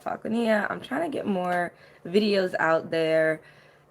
Talk with Nia. I'm trying to get more videos out there.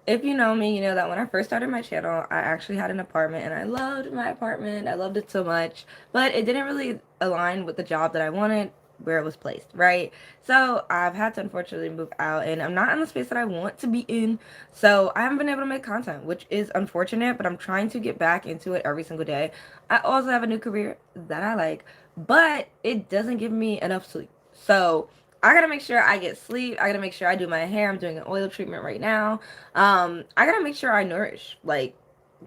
If you know me, you know that when I first started my channel, I actually had an apartment and I loved my apartment. I loved it so much, but it didn't really align with the job that I wanted where it was placed, right? So I've had to unfortunately move out and I'm not in the space that I want to be in. So I haven't been able to make content, which is unfortunate, but I'm trying to get back into it every single day. I also have a new career that I like, but it doesn't give me enough sleep. So I gotta make sure I get sleep. I gotta make sure I do my hair. I'm doing an oil treatment right now. I gotta make sure I nourish. Like,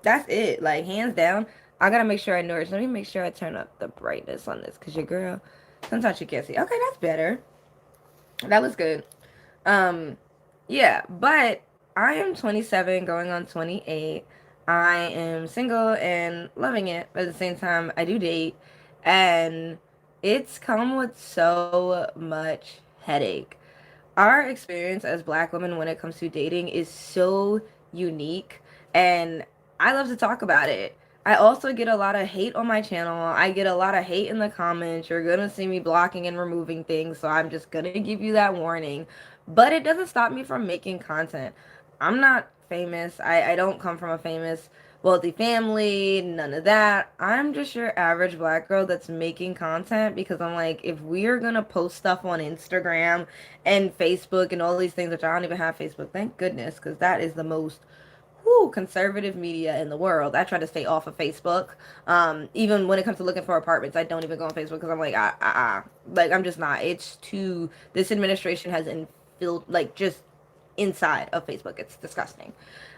that's it. Like, hands down, I gotta make sure I nourish. Let me make sure I turn up the brightness on this because your girl, sometimes you can't see. Okay, that's better. That was good. Um, yeah, but I am 27 going on 28. I am single and loving it. But at the same time, I do date. And it's come with so much headache. Our experience as black women when it comes to dating is so unique. And I love to talk about it. I also get a lot of hate on my channel. I get a lot of hate in the comments. You're going to see me blocking and removing things. So I'm just going to give you that warning. But it doesn't stop me from making content. I'm not famous. I don't come from a famous, wealthy family, none of that. I'm just your average black girl that's making content because I'm like, if we're going to post stuff on Instagram and Facebook and all these things, which I don't even have Facebook, thank goodness, because that is the most conservative media in the world. I try to stay off of Facebook. Even when it comes to looking for apartments, I don't even go on Facebook because I'm like, like I'm just not. It's too. This administration has infilled like just inside of Facebook. It's disgusting.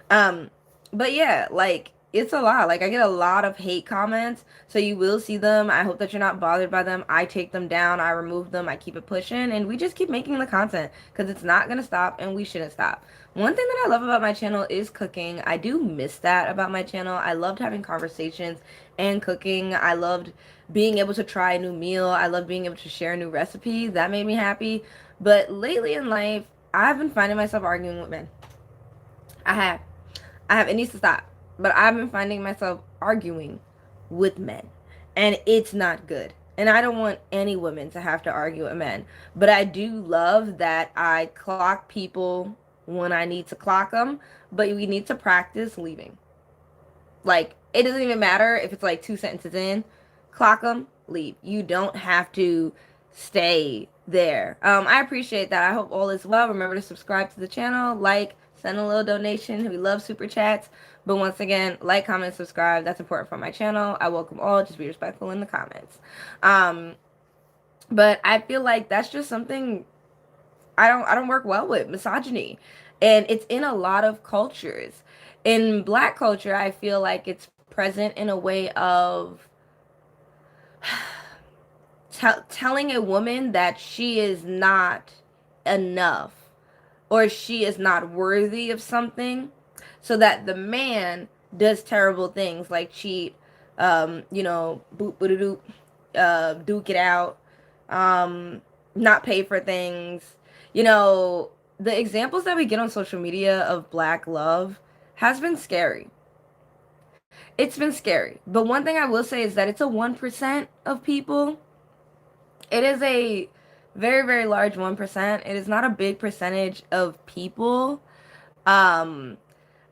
Um, but yeah, like it's a lot. Like I get a lot of hate comments, so you will see them. I hope that you're not bothered by them. I take them down, I remove them, I keep it pushing, and we just keep making the content because it's not gonna stop, and we shouldn't stop. One thing that I love about my channel is cooking. I do miss that about my channel. I loved having conversations and cooking. I loved being able to try a new meal. I love being able to share a new recipe. That made me happy. But lately in life, I've been finding myself arguing with men. I have. It needs to stop. But I've been finding myself arguing with men. And it's not good. And I don't want any women to have to argue with men. But I do love that I clock people when I need to clock them. But we need to practice leaving. Like, it doesn't even matter if it's like two sentences in. Clock them, leave. You don't have to stay there. I appreciate that. I hope all is well. Remember to subscribe to the channel, like, send a little donation. We love super chats. But once again, like, comment, subscribe. That's important for my channel. I welcome all. Just be respectful in the comments. Um, but I feel like that's just something I don't work well with misogyny. And it's in a lot of cultures. In black culture, I feel like it's present in a way of telling a woman that she is not enough or she is not worthy of something so that the man does terrible things like cheat, boop boop doop, duke it out, um, not pay for things. You know, the examples that we get on social media of black love has been scary. It's been scary. But one thing I will say is that it's a 1% of people. It is a very, very large 1%. It is not a big percentage of people. Um,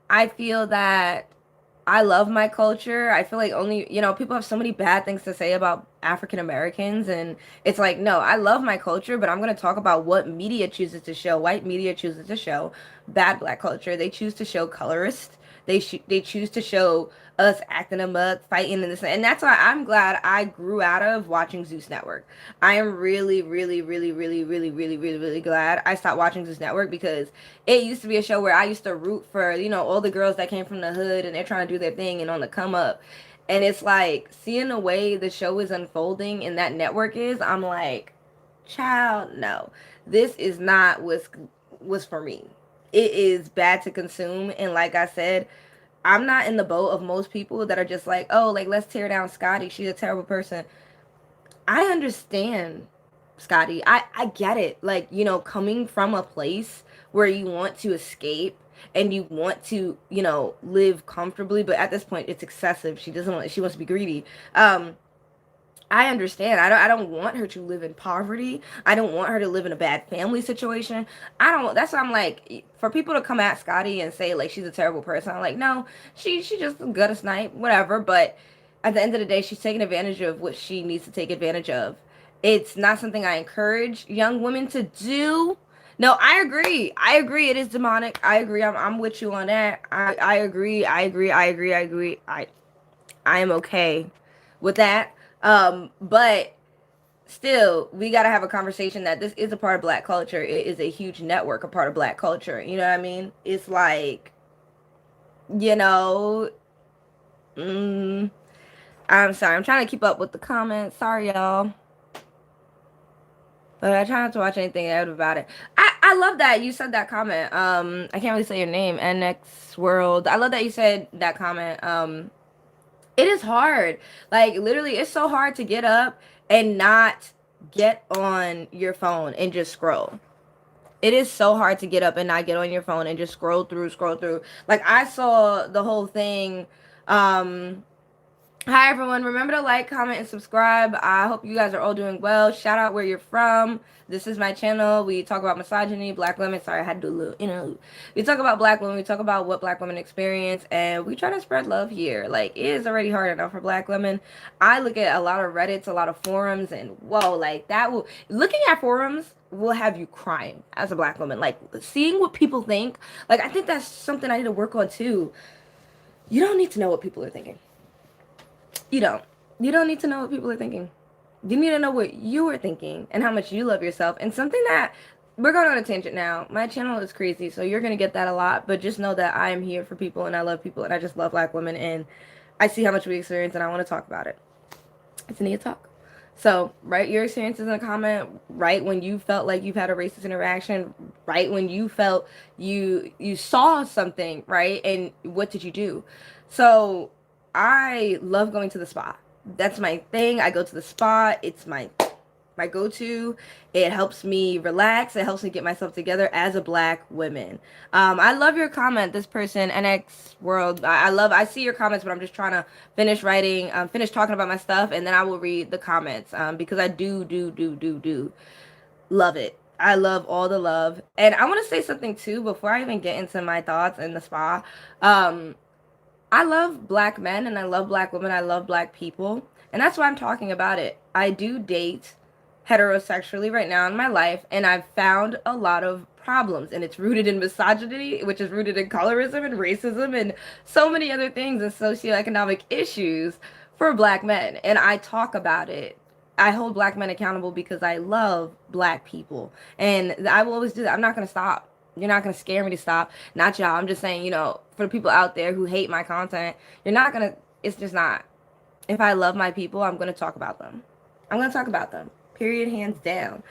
I feel that I love my culture. I feel like only, people have so many bad things to say about African Americans. And it's like, no, I love my culture, but I'm going to talk about what media chooses to show. White media chooses to show bad black culture. They choose to show colorist. They choose to show us acting amok, fighting, and this. And that's why I'm glad I grew out of watching Zeus Network. I am really, really, really, really, really, really, really, really glad I stopped watching Zeus Network because it used to be a show where I used to root for, all the girls that came from the hood and they're trying to do their thing and on the come up. And it's like seeing the way the show is unfolding and that network is, I'm like, child, no. This is not what's for me. It is bad to consume. And like I said, I'm not in the boat of most people that are just like, oh, like let's tear down Scotty. She's a terrible person. I understand, Scotty. I get it. Like, coming from a place where you want to escape and you want to, live comfortably, but at this point it's excessive. She doesn't want she wants to be greedy. I understand. I don't want her to live in poverty. I don't want her to live in a bad family situation. I don't That's why I'm like, for people to come at Scotty and say like she's a terrible person. I'm like, no, she just a gutter snipe, whatever, but at the end of the day, she's taking advantage of what she needs to take advantage of. It's not something I encourage young women to do. No, I agree. I agree. It is demonic. I agree. I'm with you on that. I agree. I agree. I agree. I agree. I am okay with that. But still, we got to have a conversation that this is a part of black culture. It is a huge network, a part of black culture. You know what I mean? It's like, you know, mm, I'm sorry. I'm trying to keep up with the comments. Sorry, y'all. But I try not to watch anything out about it. I love that you said that comment. I can't really say your name. NX World. I love that you said that comment. It is hard. Like literally, it's so hard to get up and not get on your phone and just scroll. It is so hard to get up and not get on your phone and just scroll through. Like I saw the whole thing. Um, Hi everyone. Remember to like, comment, and subscribe. I hope you guys are all doing well. Shout out where you're from. This is my channel. We talk about misogyny, black women. Sorry, I had to do a little, we talk about black women. We talk about what black women experience, and we try to spread love here. Like, it is already hard enough for black women. I look at a lot of Reddits, a lot of forums, and whoa, like looking at forums will have you crying as a black woman. Like, seeing what people think. Like, I think that's something I need to work on too. You don't need to know what people are thinking. You don't. You don't need to know what people are thinking. You need to know what you are thinking and how much you love yourself. And something that we're going on a tangent now. My channel is crazy, so you're going to get that a lot. But just know that I am here for people and I love people and I just love black women. And I see how much we experience and I want to talk about it. It's a need to talk. So write your experiences in a comment. Write when you felt like you've had a racist interaction. Write when you felt you saw something, right? And what did you do? So I love going to the spa. That's my thing. I go to the spa. It's my go-to. It helps me relax. It helps me get myself together as a black woman. I love your comment, this person, NX World. I see your comments, but I'm just trying to finish writing, finish talking about my stuff, and then I will read the comments, because I do love it. I love all the love. And I want to say something too before I even get into my thoughts in the spa. I love black men and I love black women. I love black people. And that's why I'm talking about it. I do date heterosexually right now in my life, and I've found a lot of problems. And it's rooted in misogyny, which is rooted in colorism and racism and so many other things and socioeconomic issues for black men. And I talk about it. I hold black men accountable because I love black people. And I will always do that. I'm not going to stop. You're not going to scare me to stop. Not y'all. I'm just saying, for the people out there who hate my content, you're not going to, it's just not. If I love my people, I'm going to talk about them. I'm going to talk about them. Period, hands down.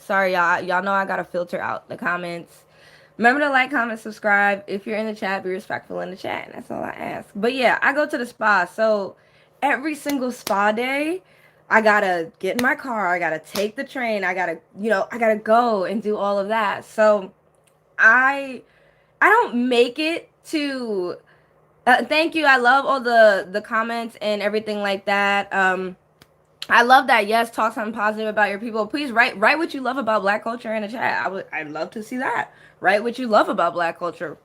Sorry, y'all. Y'all know I got to filter out the comments. Remember to like, comment, subscribe. If you're in the chat, be respectful in the chat. That's all I ask. But yeah, I go to the spa. So every single spa day, I gotta get in my car. I gotta take the train. I gotta go and do all of that. So I don't make it to. Thank you. I love all the comments and everything like that. I love that. Yes, talk something positive about your people. Please write what you love about black culture in the chat. I'd love to see that. Write what you love about black culture.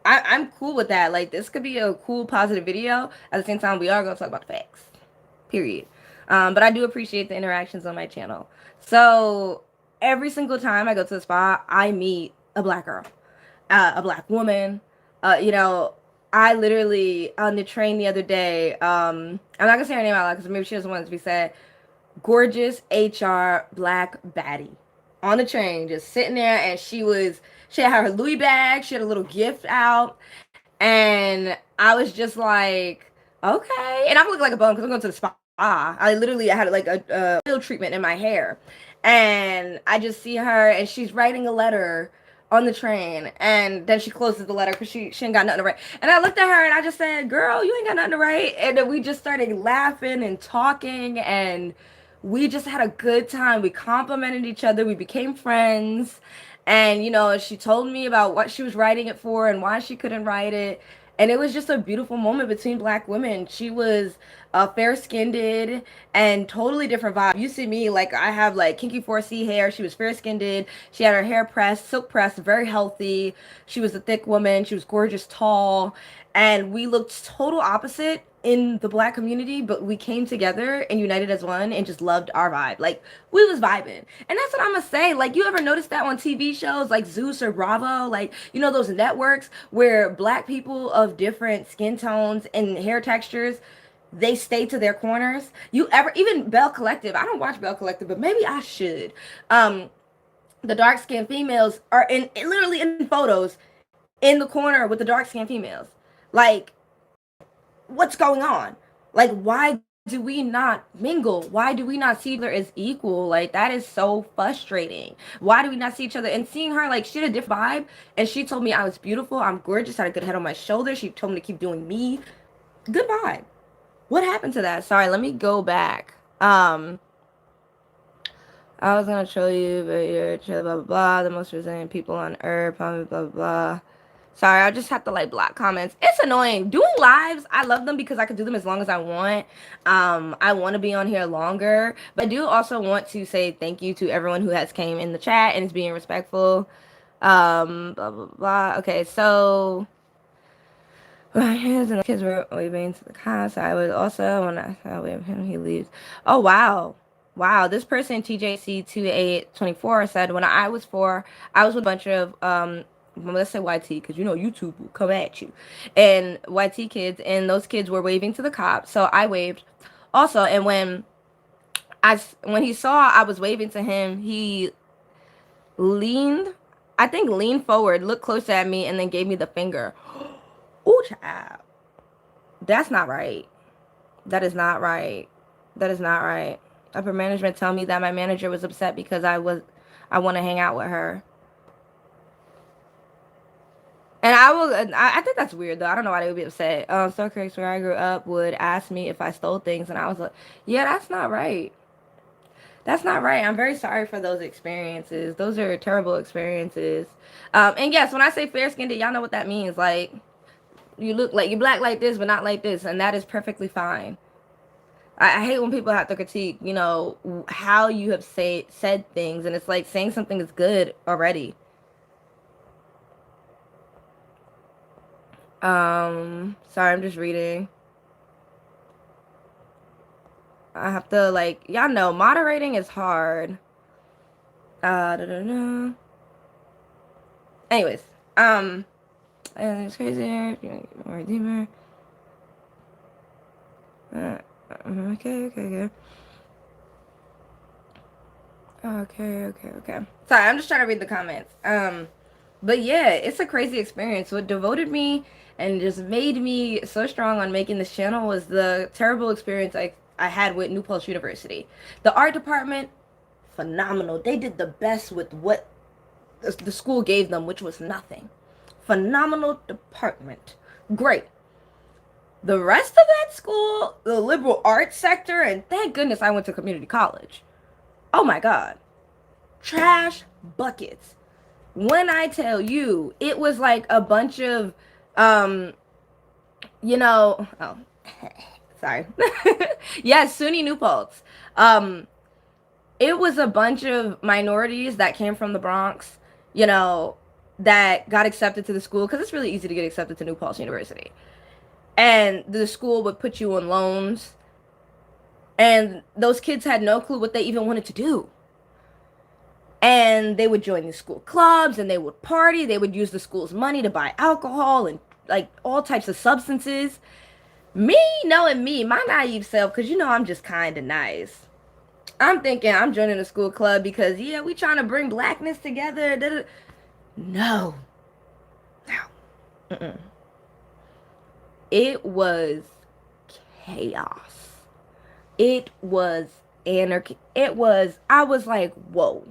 I'm cool with that. Like, this could be a cool, positive video. At the same time, we are going to talk about the facts. Period. But I do appreciate the interactions on my channel. So, every single time I go to the spa, I meet a black girl, a black woman. I literally, on the train the other day, I'm not going to say her name out loud because maybe she doesn't want it to be said. Gorgeous HR black baddie on the train, just sitting there, and she had her Louis bag, she had a little gift out, and I was just like, okay. And I'm looking like a bum because I'm going to the spa. I had like a oil treatment in my hair, and I just see her, and she's writing a letter on the train, and then she closes the letter because she ain't got nothing to write. And I looked at her and I just said, girl, you ain't got nothing to write. And then we just started laughing and talking, and we just had a good time. We complimented each other. We became friends. And, she told me about what she was writing it for and why she couldn't write it. And it was just a beautiful moment between black women. She was fair skinned and totally different vibe. You see me, like, I have like kinky 4C hair. She was fair skinned. She had her hair pressed, silk pressed, very healthy. She was a thick woman. She was gorgeous, tall, and we looked total opposite in the black community, but we came together and united as one and just loved our vibe. Like, we was vibing. And that's what I'm gonna say. Like, you ever notice that on TV shows like Zeus or Bravo? Like, you know, those networks where black people of different skin tones and hair textures, they stay to their corners. You ever, even Bell Collective, I don't watch Bell Collective, but maybe I should. Um, the dark skinned females are in literally in photos in the corner with the dark skinned females. Like, what's going on? Like, why do we not mingle? Why do we not see each other as equal? Like, that is so frustrating. Why do we not see each other? And seeing her, like, she had a different vibe, and she told me I was beautiful, I'm gorgeous, had a good head on my shoulder. She told me to keep doing me. Good vibe. What happened to that? Sorry, let me go back. I was gonna show you, but you're chill, blah blah blah. The most resilient people on earth, blah blah blah blah. Sorry, I just have to like block comments. It's annoying. Doing lives, I love them because I can do them as long as I want. I want to be on here longer, but I do also want to say thank you to everyone who has came in the chat and is being respectful. Blah blah blah. Okay, so my hands and the kids were waving to the cops. I was also when I saw wave him, he leaves. Oh wow. Wow, this person TJC2824 said when I was 4, I was with a bunch of let's say YT because you know YouTube will come at you, and YT kids, and those kids were waving to the cops, so I waved also. And when he saw I was waving to him, he leaned, I think leaned forward, looked close at me, and then gave me the finger. Ooh, child. That's not right. That is not right. That is not right. Upper management tell me that my manager was upset because I want to hang out with her. And I think that's weird though. I don't know why they would be upset. So critics where I grew up would ask me if I stole things, and I was like, yeah, that's not right. That's not right. I'm very sorry for those experiences. Those are terrible experiences. And yes, when I say fair skinned, y'all know what that means. Like, you look like you're black like this, but not like this, and that is perfectly fine. I hate when people have to critique, you know, how you have said things, and it's like saying something is good already. Sorry, I'm just reading. I have to like, y'all know, moderating is hard. Da, da, da. Anyways, and it's crazy. More deeper. Okay. Okay. Sorry, I'm just trying to read the comments. But yeah, it's a crazy experience. What devoted me and just made me so strong on making this channel was the terrible experience I had with New Paltz University. The art department, phenomenal. They did the best with what the school gave them, which was nothing. Phenomenal department. Great. The rest of that school, the liberal arts sector, and thank goodness I went to community college. Oh my God. Trash buckets. When I tell you, it was like a bunch of, you know, oh, sorry. Yes, SUNY New Paltz. It was a bunch of minorities that came from the Bronx, you know, that got accepted to the school because it's really easy to get accepted to New Paltz University. And the school would put you on loans, and those kids had no clue what they even wanted to do. And they would join the school clubs, and they would party. They would use the school's money to buy alcohol and like all types of substances. Me, knowing me, my naive self, because you know I'm just kind of nice. I'm thinking I'm joining a school club because, yeah, we trying to bring blackness together. No. Mm-mm. It was chaos. It was anarchy. I was like, whoa,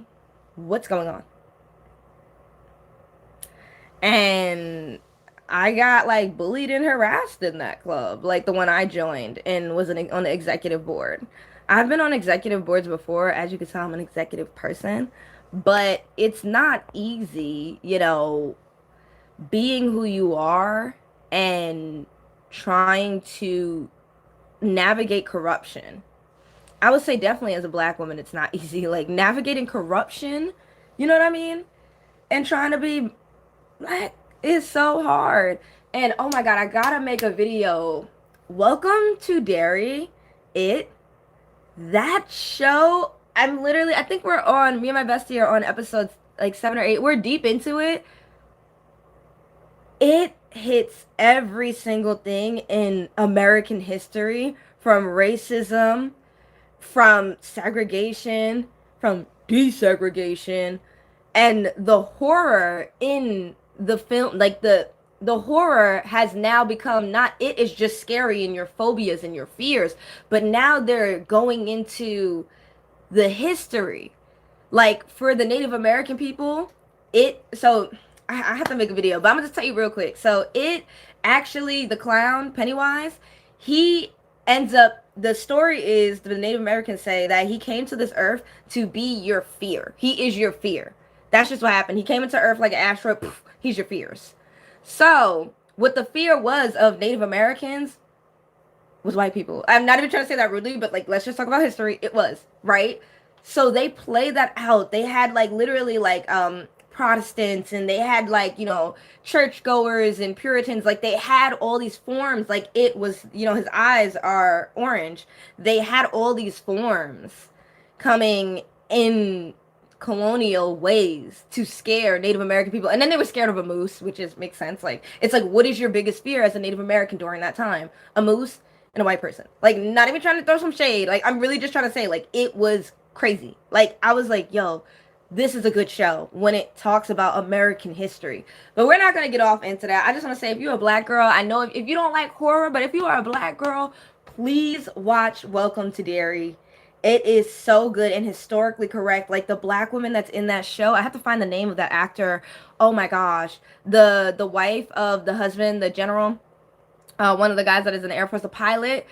what's going on? And I got like bullied and harassed in that club, like the one I joined and was on the executive board. I've been on executive boards before. As you can tell, I'm an executive person, but it's not easy, you know, being who you are and trying to navigate corruption. I would say definitely as a black woman, it's not easy. Like navigating corruption, you know what I mean? And trying to be black is so hard. And oh my God, I gotta make a video. Welcome to Derry. It, that show, I think we're on, me and my bestie are on episodes like 7 or 8. We're deep into it. It hits every single thing in American history, from racism, from segregation, from desegregation, and the horror in the film. Like the horror has now become, not it is just scary and your phobias and your fears, but now they're going into the history. Like for the Native American people, I have to make a video, but I'm gonna just tell you real quick. So it actually, the clown Pennywise, he ends up, the story is the Native Americans say that he came to this earth to be your fear. He is your fear. That's just what happened. He came into earth like an asteroid. Poof, he's your fears. So what the fear was of Native Americans was white people. I'm not even trying to say that rudely, but like let's just talk about history. It was, right? So they play that out. They had like literally like Protestants, and they had like, churchgoers and Puritans. Like they had all these forms. Like it was, his eyes are orange. They had all these forms coming in colonial ways to scare Native American people. And then they were scared of a moose, which makes sense. Like it's like, what is your biggest fear as a Native American during that time? A moose and a white person. Like not even trying to throw some shade. Like I'm really just trying to say, like, it was crazy. Like I was like, yo, this is a good show when it talks about American history. But we're not going to get off into that. I just want to say, if you're a black girl, I know if you don't like horror, but if you are a black girl, please watch Welcome to Derry. It is so good and historically correct. Like the black woman that's in that show, I have to find the name of that actor. Oh my gosh. The wife of the husband, the general, one of the guys that is in the Air Force, a pilot.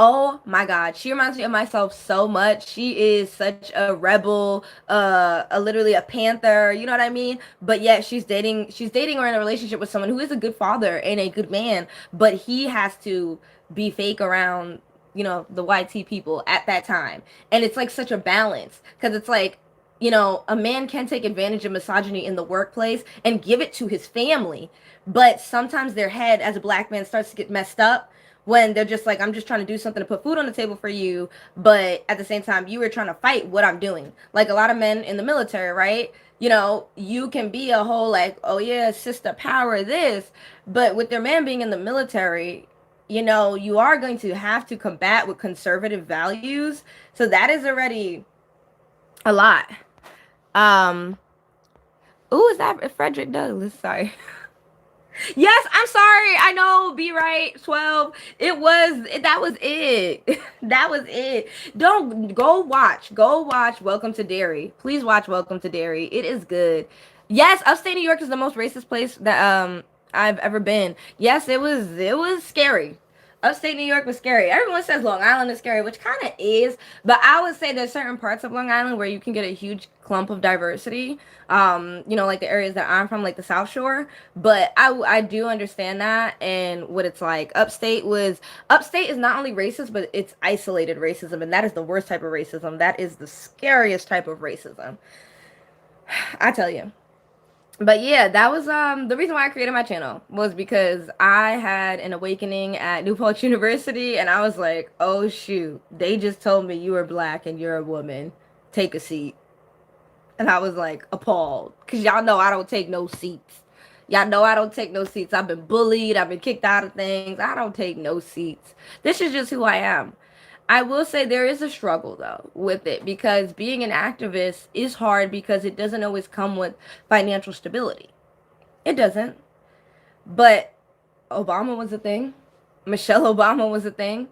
Oh my God, she reminds me of myself so much. She is such a rebel, literally a panther. You know what I mean? But yet she's dating or in a relationship with someone who is a good father and a good man, but he has to be fake around, the YT people at that time. And it's like such a balance, because it's like, a man can take advantage of misogyny in the workplace and give it to his family, but sometimes their head as a black man starts to get messed up when they're just like, I'm just trying to do something to put food on the table for you, but at the same time, you were trying to fight what I'm doing. Like a lot of men in the military, right? You can be a whole like, oh yeah, sister power this, but with their man being in the military, you are going to have to combat with conservative values. So that is already a lot. Um, ooh, is that Frederick Douglass? Sorry. Yes, I'm sorry. I know. Be right. 12. That was it. That was it. Don't go watch. Go watch Welcome to Derry. Please watch Welcome to Derry. It is good. Yes, upstate New York is the most racist place that I've ever been. Yes, it was scary. Upstate New York was scary. Everyone says Long Island is scary, which kind of is, but I would say there's certain parts of Long Island where you can get a huge clump of diversity. Like the areas that I'm from, like the South Shore. But I do understand that and what it's like. Upstate is not only racist, but it's isolated racism, and that is the worst type of racism. That is the scariest type of racism. I tell you. But yeah, that was the reason why I created my channel, was because I had an awakening at New Paltz University, and I was like, oh shoot, they just told me you are black and you're a woman. Take a seat. And I was like appalled, because y'all know I don't take no seats. Y'all know I don't take no seats. I've been bullied. I've been kicked out of things. I don't take no seats. This is just who I am. I will say there is a struggle though with it, because being an activist is hard, because it doesn't always come with financial stability. It doesn't. But Obama was a thing. Michelle Obama was a thing.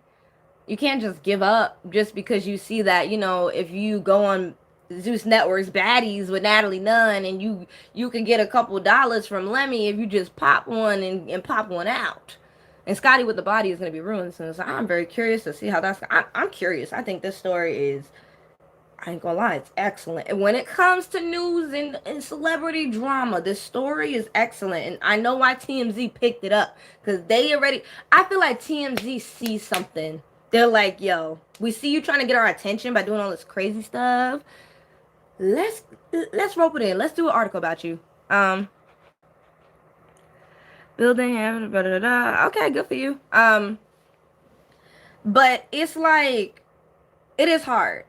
You can't just give up just because you see that, if you go on Zeus Network's Baddies with Natalie Nunn, and you can get a couple dollars from Lemmy if you just pop one and pop one out. And Scotty with the Body is going to be ruined soon. So I'm very curious to see how I'm curious. I think this story is, I ain't gonna lie, it's excellent. And when it comes to news and celebrity drama, this story is excellent. And I know why TMZ picked it up. Because I feel like TMZ sees something They're like, yo, we see you trying to get our attention by doing all this crazy stuff. Let's let's rope it in. Let's do an article about you. Building, okay, good for you. But it's like, it is hard.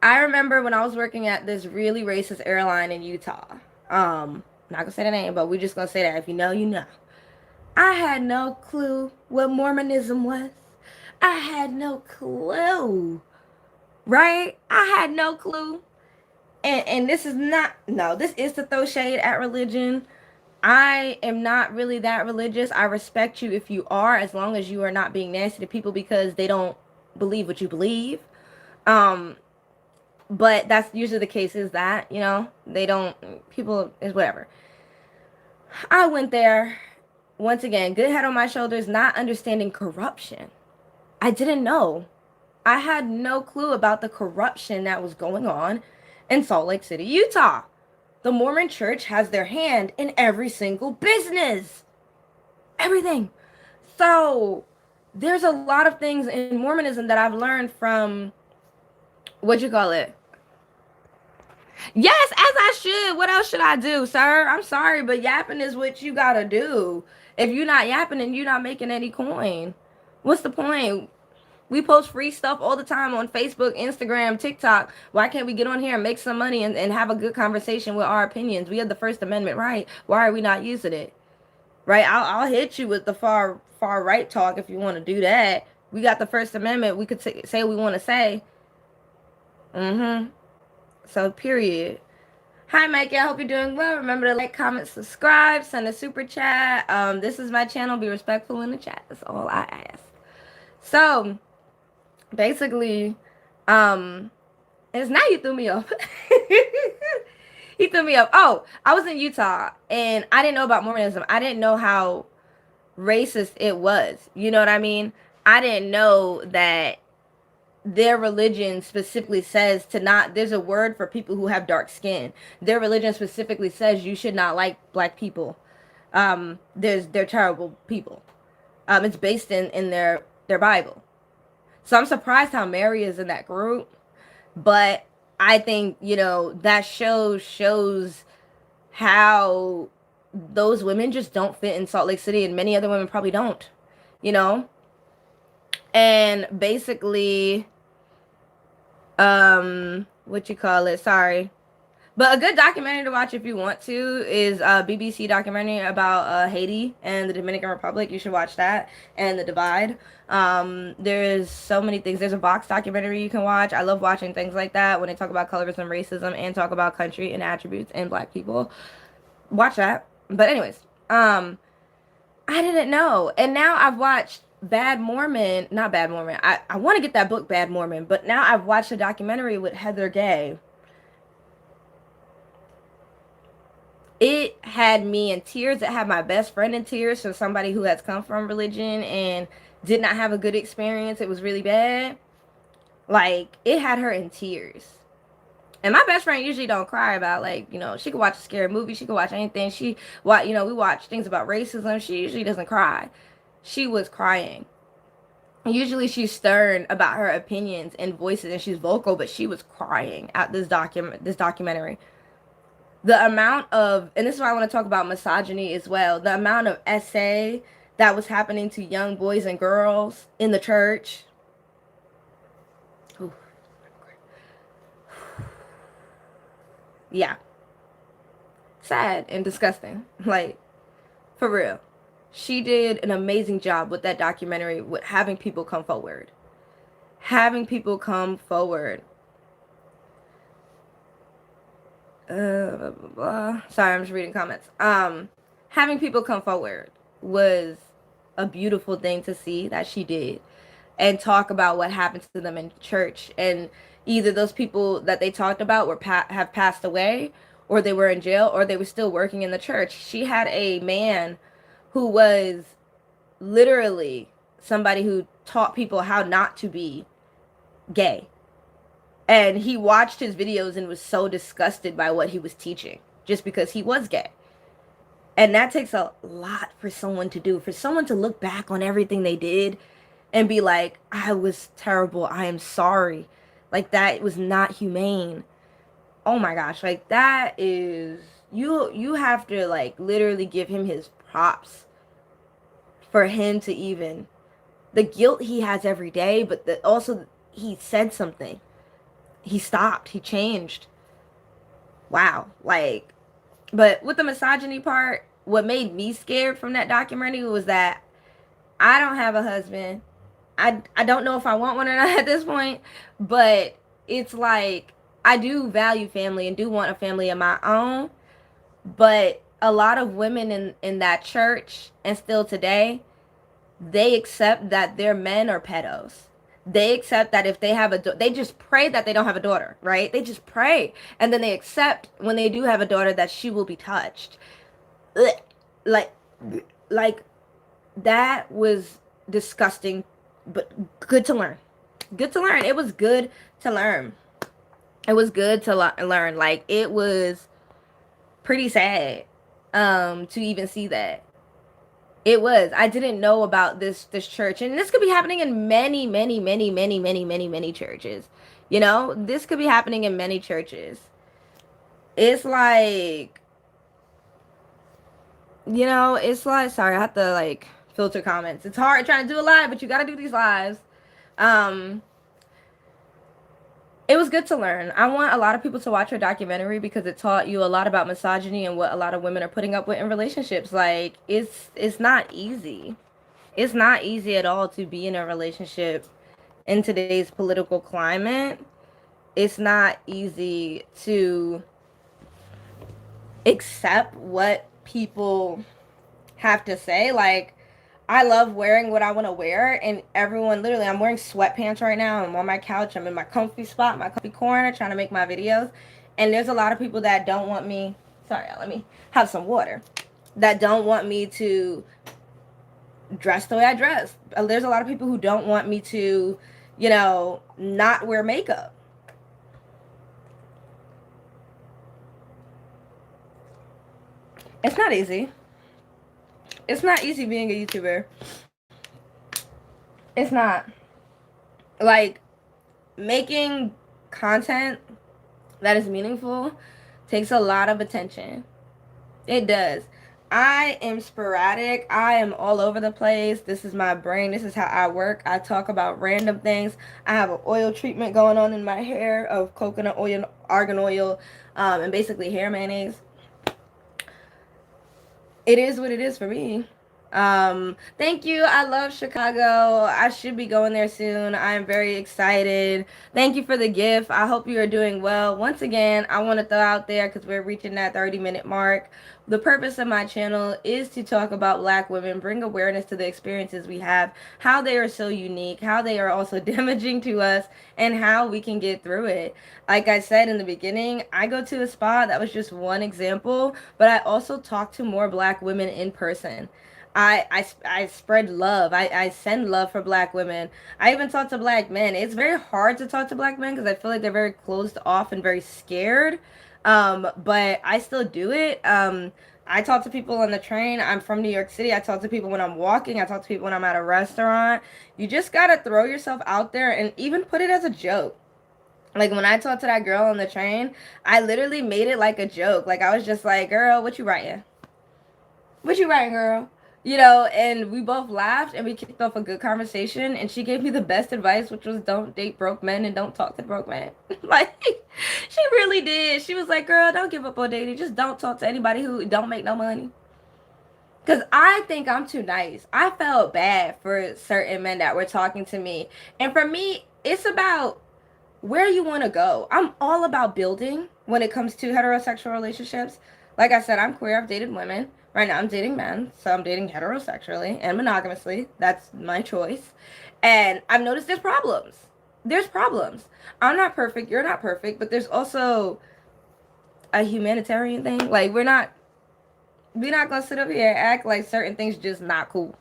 I remember when I was working at this really racist airline in Utah. Not gonna say the name, but we're just gonna say that if you know, you know. I had no clue what Mormonism was. I had no clue. Right? I had no clue. And this is not, no, this is to throw shade at religion. I am not really that religious. I respect you if you are, as long as you are not being nasty to people because they don't believe what you believe. But that's usually the case, is that, you know, they don't, people is whatever. I went there, once again, good head on my shoulders, not understanding corruption. I didn't know. I had no clue about the corruption that was going on in Salt Lake City, Utah. The Mormon church has their hand in every single business. Everything. So there's a lot of things in Mormonism that I've learned from, what you call it? Yes, as I should. What else should I do, sir? I'm sorry, but yapping is what you gotta do. If you're not yapping and you're not making any coin, what's the point? We post free stuff all the time on Facebook, Instagram, TikTok. Why can't we get on here and make some money and have a good conversation with our opinions? We have the First Amendment right. Why are we not using it? Right? I'll hit you with the far right talk if you want to do that. We got the First Amendment. We could say what we want to say. So, period. Hi, Mikey. I hope you're doing well. Remember to like, comment, subscribe, send a super chat. This is my channel. Be respectful in the chat. That's all I ask. So, basically, it's now you threw me off. He threw me off. Oh, I was in Utah and I didn't know about Mormonism. I didn't know how racist it was. You know what I mean? I didn't know that their religion specifically says to not, there's a word for people who have dark skin. Their religion specifically says you should not like black people. They're terrible people. It's based in their Bible. So I'm surprised how Mary is in that group, but I think, you know, that shows how those women just don't fit in Salt Lake City, and many other women probably don't, you know? And basically, what you call it? Sorry. But a good documentary to watch if you want to is a BBC documentary about Haiti and the Dominican Republic. You should watch that, and The Divide. There's so many things. There's a Vox documentary you can watch. I love watching things like that when they talk about colorism, racism, and talk about country and attributes and black people. Watch that. But anyways, I didn't know. And now I've watched Bad Mormon. Not Bad Mormon. I want to get that book, Bad Mormon. But now I've watched a documentary with Heather Gay. It had me in tears. It had my best friend in tears. So somebody who has come from religion and did not have a good experience. It was really bad. Like, it had her in tears. And my best friend usually don't cry about, like, you know, she could watch a scary movie. She could watch anything. You know, we watch things about racism. She usually doesn't cry. She was crying. Usually she's stern about her opinions and voices, and she's vocal, but she was crying at this documentary. The amount of, and this is why I want to talk about misogyny as well, the amount of essay that was happening to young boys and girls in the church. Ooh. Yeah. Sad and disgusting. Like, for real. She did an amazing job with that documentary, with having people come forward. Having people come forward. Blah, blah, blah. Sorry, I'm just reading comments. Having people come forward was a beautiful thing to see that she did, and talk about what happened to them in church. And either those people that they talked about have passed away, or they were in jail, or they were still working in the church. She had a man who was literally somebody who taught people how not to be gay. And he watched his videos and was so disgusted by what he was teaching just because he was gay. And that takes a lot for someone to do. For someone to look back on everything they did and be like, I was terrible, I am sorry. Like, that was not humane. Oh my gosh, like that is, you have to like literally give him his props for him to even, the guilt he has every day, but also he said something. He stopped, he changed. Wow. Like, but with the misogyny part, what made me scared from that documentary was that I don't have a husband. I don't know if I want one or not at this point, but it's like I do value family and do want a family of my own, but a lot of women in that church and still today, they accept that their men are pedos. They accept that if they have they just pray that they don't have a daughter, right? They just pray, and then they accept when they do have a daughter that she will be touched. Ugh. like like that was disgusting, but good to learn. Good to learn. It was good to learn. It was good to learn. Like, it was pretty sad to even see that. It was. I didn't know about this church, and this could be happening in many, many, many, many, many, many, many churches. You know, this could be happening in many churches. It's like, it's like, sorry, I have to like filter comments. It's hard trying to do a live, but you got to do these lives. Um, it was good to learn. I want a lot of people to watch your documentary because it taught you a lot about misogyny and what a lot of women are putting up with in relationships. Like, it's not easy. It's not easy at all to be in a relationship in today's political climate. It's not easy to accept what people have to say. Like, I love wearing what I want to wear, and everyone, literally, I'm wearing sweatpants right now. I'm on my couch. I'm in my comfy spot, my comfy corner, trying to make my videos. And there's a lot of people that don't want me. Sorry, let me have some water. That don't want me to dress the way I dress. There's a lot of people who don't want me to, not wear makeup. It's not easy. It's not easy being a YouTuber. It's not. Like, making content that is meaningful takes a lot of attention. It does. I am sporadic. I am all over the place. This is my brain. This is how I work. I talk about random things. I have an oil treatment going on in my hair of coconut oil, argan oil, and basically hair mayonnaise. It is what it is for me. Thank you. I love Chicago. I should be going there soon. I am very excited. Thank you for the gift. I hope you are doing well. Once again, I want to throw out there, because we're reaching that 30-minute mark. The purpose of my channel is to talk about Black women, bring awareness to the experiences we have, how they are so unique, how they are also damaging to us, and how we can get through it. Like I said in the beginning, I go to a spa. That was just one example, but I also talk to more Black women in person. I spread love. I send love for Black women. I even talk to Black men. It's very hard to talk to Black men because I feel like they're very closed off and very scared. But I still do it. I talk to people on the train. I'm from New York City. I talk to people when I'm walking. I talk to people when I'm at a restaurant. You just gotta throw yourself out there and even put it as a joke. Like, when I talked to that girl on the train, I literally made it like a joke. Like, I was just like, girl, what you writing? What you writing, girl? And we both laughed and we kicked off a good conversation. And she gave me the best advice, which was don't date broke men and don't talk to broke men. Like, she really did. She was like, girl, don't give up on dating. Just don't talk to anybody who don't make no money. Because I think I'm too nice. I felt bad for certain men that were talking to me. And for me, it's about where you want to go. I'm all about building when it comes to heterosexual relationships. Like I said, I'm queer. I've dated women. Right now, I'm dating men. So I'm dating heterosexually and monogamously. That's my choice. And I've noticed there's problems. There's problems. I'm not perfect. You're not perfect. But there's also a humanitarian thing. Like, we're not going to sit up here and act like certain things just not cool.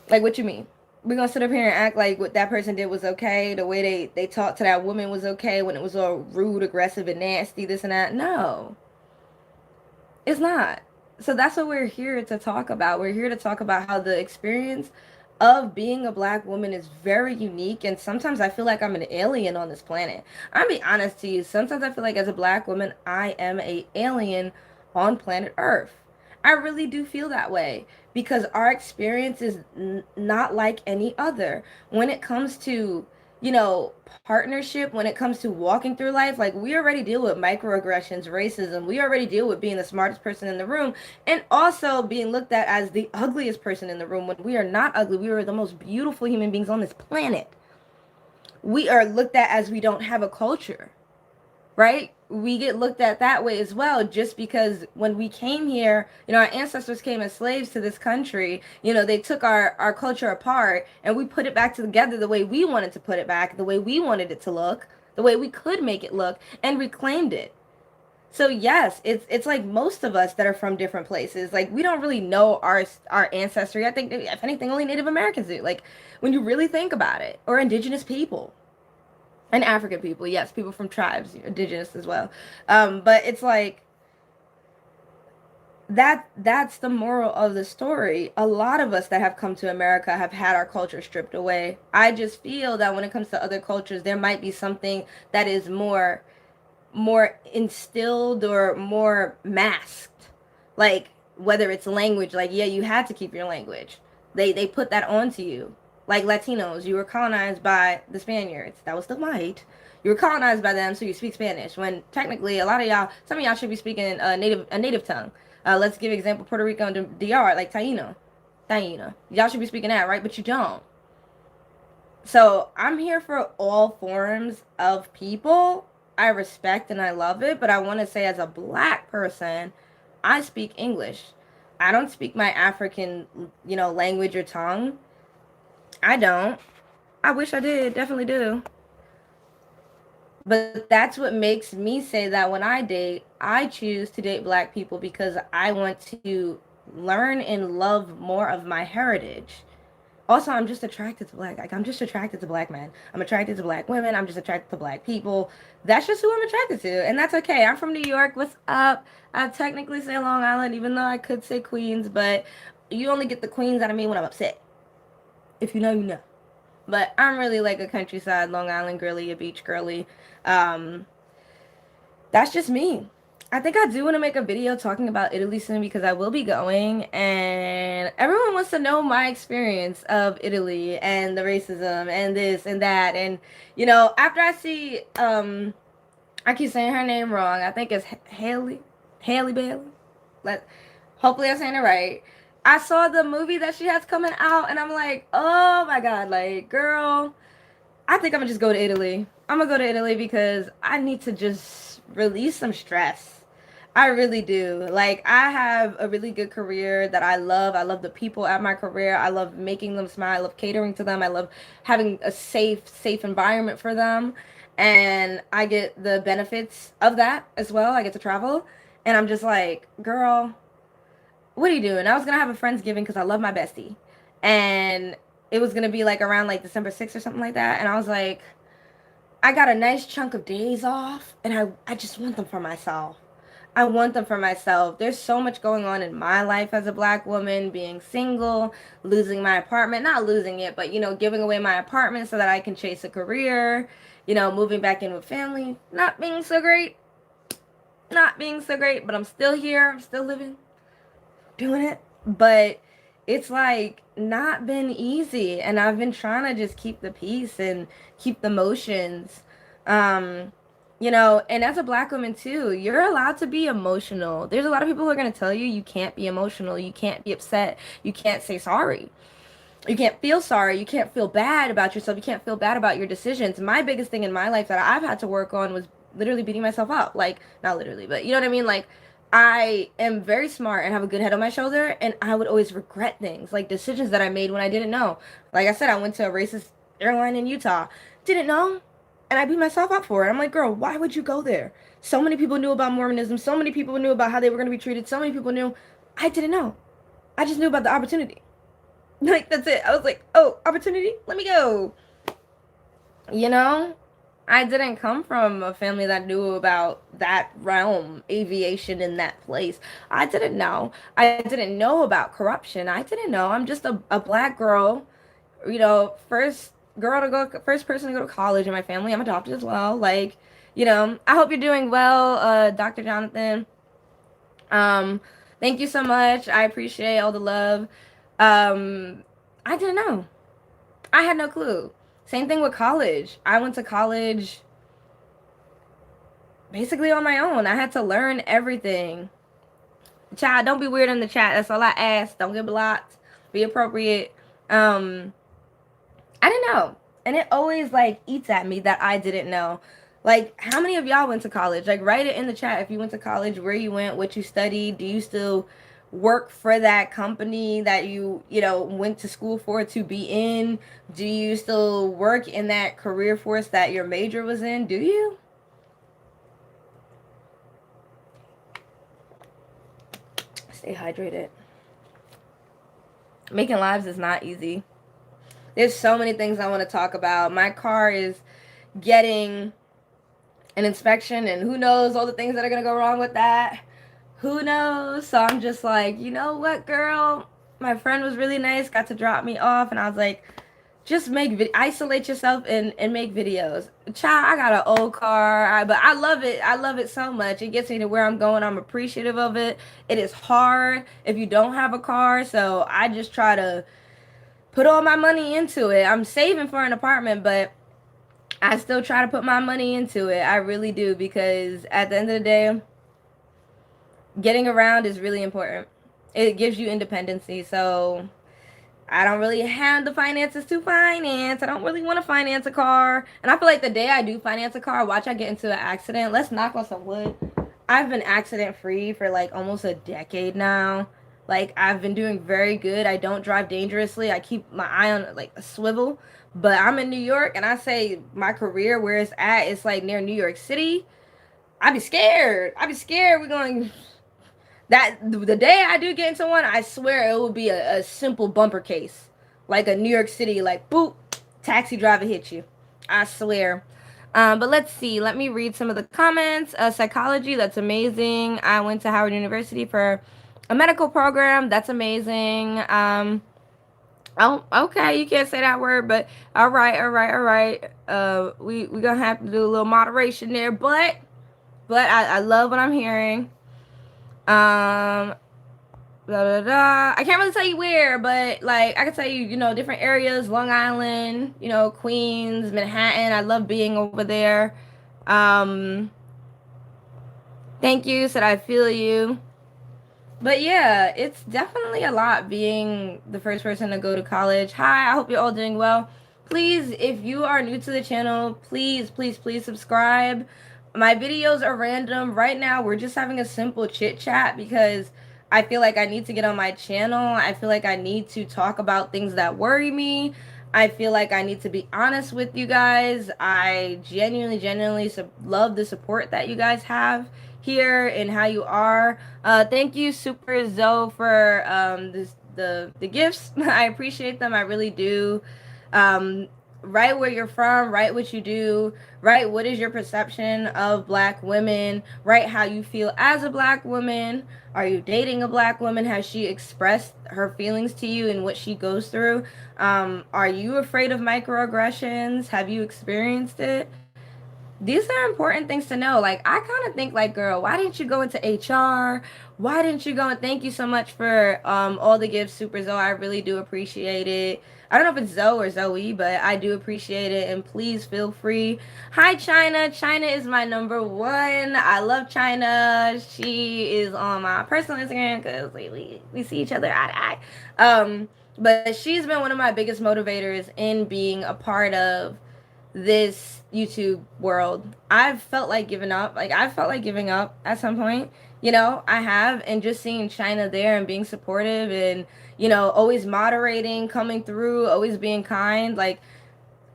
Like, what you mean? We're gonna sit up here and act like what that person did was okay, the way they talked to that woman was okay when it was all rude, aggressive, and nasty, this and that. No, it's not. So that's what we're here to talk about. We're here to talk about how the experience of being a black woman is very unique, and sometimes I feel like I'm an alien on this planet. I'll be honest to you, sometimes I feel like as a black woman I am a alien on planet Earth. I really do feel that way because our experience is not like any other when it comes to, you know, partnership, when it comes to walking through life. Like, we already deal with microaggressions, racism, we already deal with being the smartest person in the room, and also being looked at as the ugliest person in the room when we are not ugly. We are the most beautiful human beings on this planet. We are looked at as we don't have a culture, right? We get looked at that way as well, just because when we came here, you know, our ancestors came as slaves to this country. You know, they took our culture apart and we put it back together the way we wanted to put it back, the way we wanted it to look, the way we could make it look, and reclaimed it. So yes, it's like most of us that are from different places. Like, we don't really know our ancestry. I think if anything, only Native Americans do. Like, when you really think about it, or indigenous people and African people. Yes, people from tribes, indigenous as well. But it's like that's the moral of the story. A lot of us that have come to America have had our culture stripped away. I just feel that when it comes to other cultures, there might be something that is more instilled or more masked, like whether it's language. Like, yeah, you had to keep your language. They put that onto you. Like Latinos, you were colonized by the Spaniards. That was the white. You were colonized by them, so you speak Spanish, when technically a lot of y'all, some of y'all should be speaking a native tongue. Let's give example: Puerto Rico and DR, like Taino. Y'all should be speaking that, right? But you don't. So I'm here for all forms of people. I respect and I love it, but I want to say, as a black person, I speak English. I don't speak my African, language or tongue. I don't. I wish I did, definitely do. But that's what makes me say that when I date, I choose to date black people because I want to learn and love more of my heritage. Also, I'm just attracted to black. Like, I'm just attracted to black men. I'm attracted to black women. I'm just attracted to black people. That's just who I'm attracted to, and that's okay. I'm from New York. What's up? I technically say Long Island, even though I could say Queens, but you only get the Queens out of me when I'm upset. If you know, you know. But I'm really like a countryside Long Island girly, a beach girly. Um, that's just me. I think I do want to make a video talking about Italy soon because I will be going, and everyone wants to know my experience of Italy and the racism and this and that. And after I see I keep saying her name wrong. I think it's Haley Bailey. Let Hopefully I'm saying it right. I saw the movie that she has coming out, and I'm like, oh my god, like, girl, I think I'm gonna just go to Italy. I'm gonna go to Italy because I need to just release some stress. I really do. Like, I have a really good career that I love. I love the people at my career. I love making them smile. I love catering to them. I love having a safe environment for them. And I get the benefits of that as well. I get to travel. And I'm just like, girl, what are you doing? I was gonna have a Friendsgiving because I love my bestie. And it was gonna be like around like December 6th or something like that. And I was like, I got a nice chunk of days off, and I just want them for myself. I want them for myself. There's so much going on in my life as a black woman, being single, losing my apartment, not losing it, but giving away my apartment so that I can chase a career, moving back in with family, not being so great, not being so great, but I'm still here, I'm still living, doing it. But it's like not been easy, and I've been trying to just keep the peace and keep the motions. um and as a black woman too, you're allowed to be emotional. There's a lot of people who are going to tell you you can't be emotional, you can't be upset, you can't say sorry, you can't feel sorry, you can't feel bad about yourself, you can't feel bad about your decisions. My biggest thing in my life that I've had to work on was literally beating myself up. Like, not literally, but you know what I mean. Like, I am very smart and have a good head on my shoulder, and I would always regret things, like decisions that I made when I didn't know. Like I said, I went to a racist airline in Utah, didn't know, and I beat myself up for it. I'm like, girl, why would you go there? So many people knew about Mormonism, so many people knew about how they were going to be treated, so many people knew. I didn't know. I just knew about the opportunity. Like, that's it. I was like, oh, opportunity, let me go. you know I didn't come from a family that knew about that realm, aviation in that place. I didn't know. I didn't know about corruption. I didn't know. I'm just a black girl first girl to go, first person to go to college in my family. I'm adopted as well. Like, I hope you're doing well, Dr. Jonathan. Um, Thank you so much. I appreciate all the love. Um, I didn't know. I had no clue. Same thing with college. I went to college basically on my own. I had to learn everything. Child, don't be weird in the chat. That's all I ask. Don't get blocked. Be appropriate. I didn't know. And it always like eats at me that I didn't know. Like, how many of y'all went to college? Like, write it in the chat if you went to college, where you went, what you studied. Do you still work for that company that you went to school for to be in? Do you still work in that career force that your major was in? Do you? Stay hydrated. Making lives is not easy. There's so many things I want to talk about. My car is getting an inspection, and who knows all the things that are going to go wrong with that. Who knows? So I'm just like, you know what, girl? My friend was really nice, got to drop me off, and I was like, just isolate yourself and make videos. Child, I got an old car, but I love it. I love it so much. It gets me to where I'm going. I'm appreciative of it. It is hard if you don't have a car, so I just try to put all my money into it. I'm saving for an apartment, but I still try to put my money into it. I really do, because at the end of the day, getting around is really important. It gives you independency. So I don't really have the finances to finance. I don't really want to finance a car. And I feel like the day I do finance a car, watch I get into an accident. Let's knock on some wood. I've been accident free for like almost a decade now. Like, I've been doing very good. I don't drive dangerously. I keep my eye on like a swivel. But I'm in New York, and I say my career where it's at, it's like near New York City. I'd be scared. I'd be scared. We're going that the day I do get into one, I swear it will be a simple bumper case, like a New York City, like boop, taxi driver hit you. I swear. But let's see. Let me read some of the comments. Psychology, that's amazing. I went to Howard University for a medical program. That's amazing. Oh, okay. You can't say that word, but all right, all right, all right. We gonna have to do a little moderation there, but I love what I'm hearing. Blah, blah, blah. I can't really tell you where, but like I can tell you, different areas, Long Island, Queens, Manhattan. I love being over there. Thank you, said I feel you. But yeah, it's definitely a lot being the first person to go to college. Hi, I hope you're all doing well. Please, if you are new to the channel, please, please, please subscribe. My videos are random. Right now, we're just having a simple chit chat because I feel like I need to get on my channel. I feel like I need to talk about things that worry me. I feel like I need to be honest with you guys. I genuinely love the support that you guys have here and how you are. Thank you, Super Zoe, for the gifts. I appreciate them. I really do. Write where you're from, write what you do, write what is your perception of Black women, write how you feel as a Black woman. Are you dating a Black woman? Has she expressed her feelings to you and what she goes through? Are you afraid of microaggressions? Have you experienced it? These are important things to know. Like, I kind of think like, girl, why didn't you go into HR? Why didn't you go? And thank you so much for all the gifts, Super Zoe. I really do appreciate it. I don't know if it's Zoe or Zoe, but I do appreciate it. And please feel free. Hi, China. China is my number one. I love China. She is on my personal Instagram because we see each other eye to eye. But she's been one of my biggest motivators in being a part of this YouTube world. I've felt like giving up. Like, I felt like giving up at some point. I have. And just seeing China there and being supportive and, always moderating, coming through, always being kind. Like,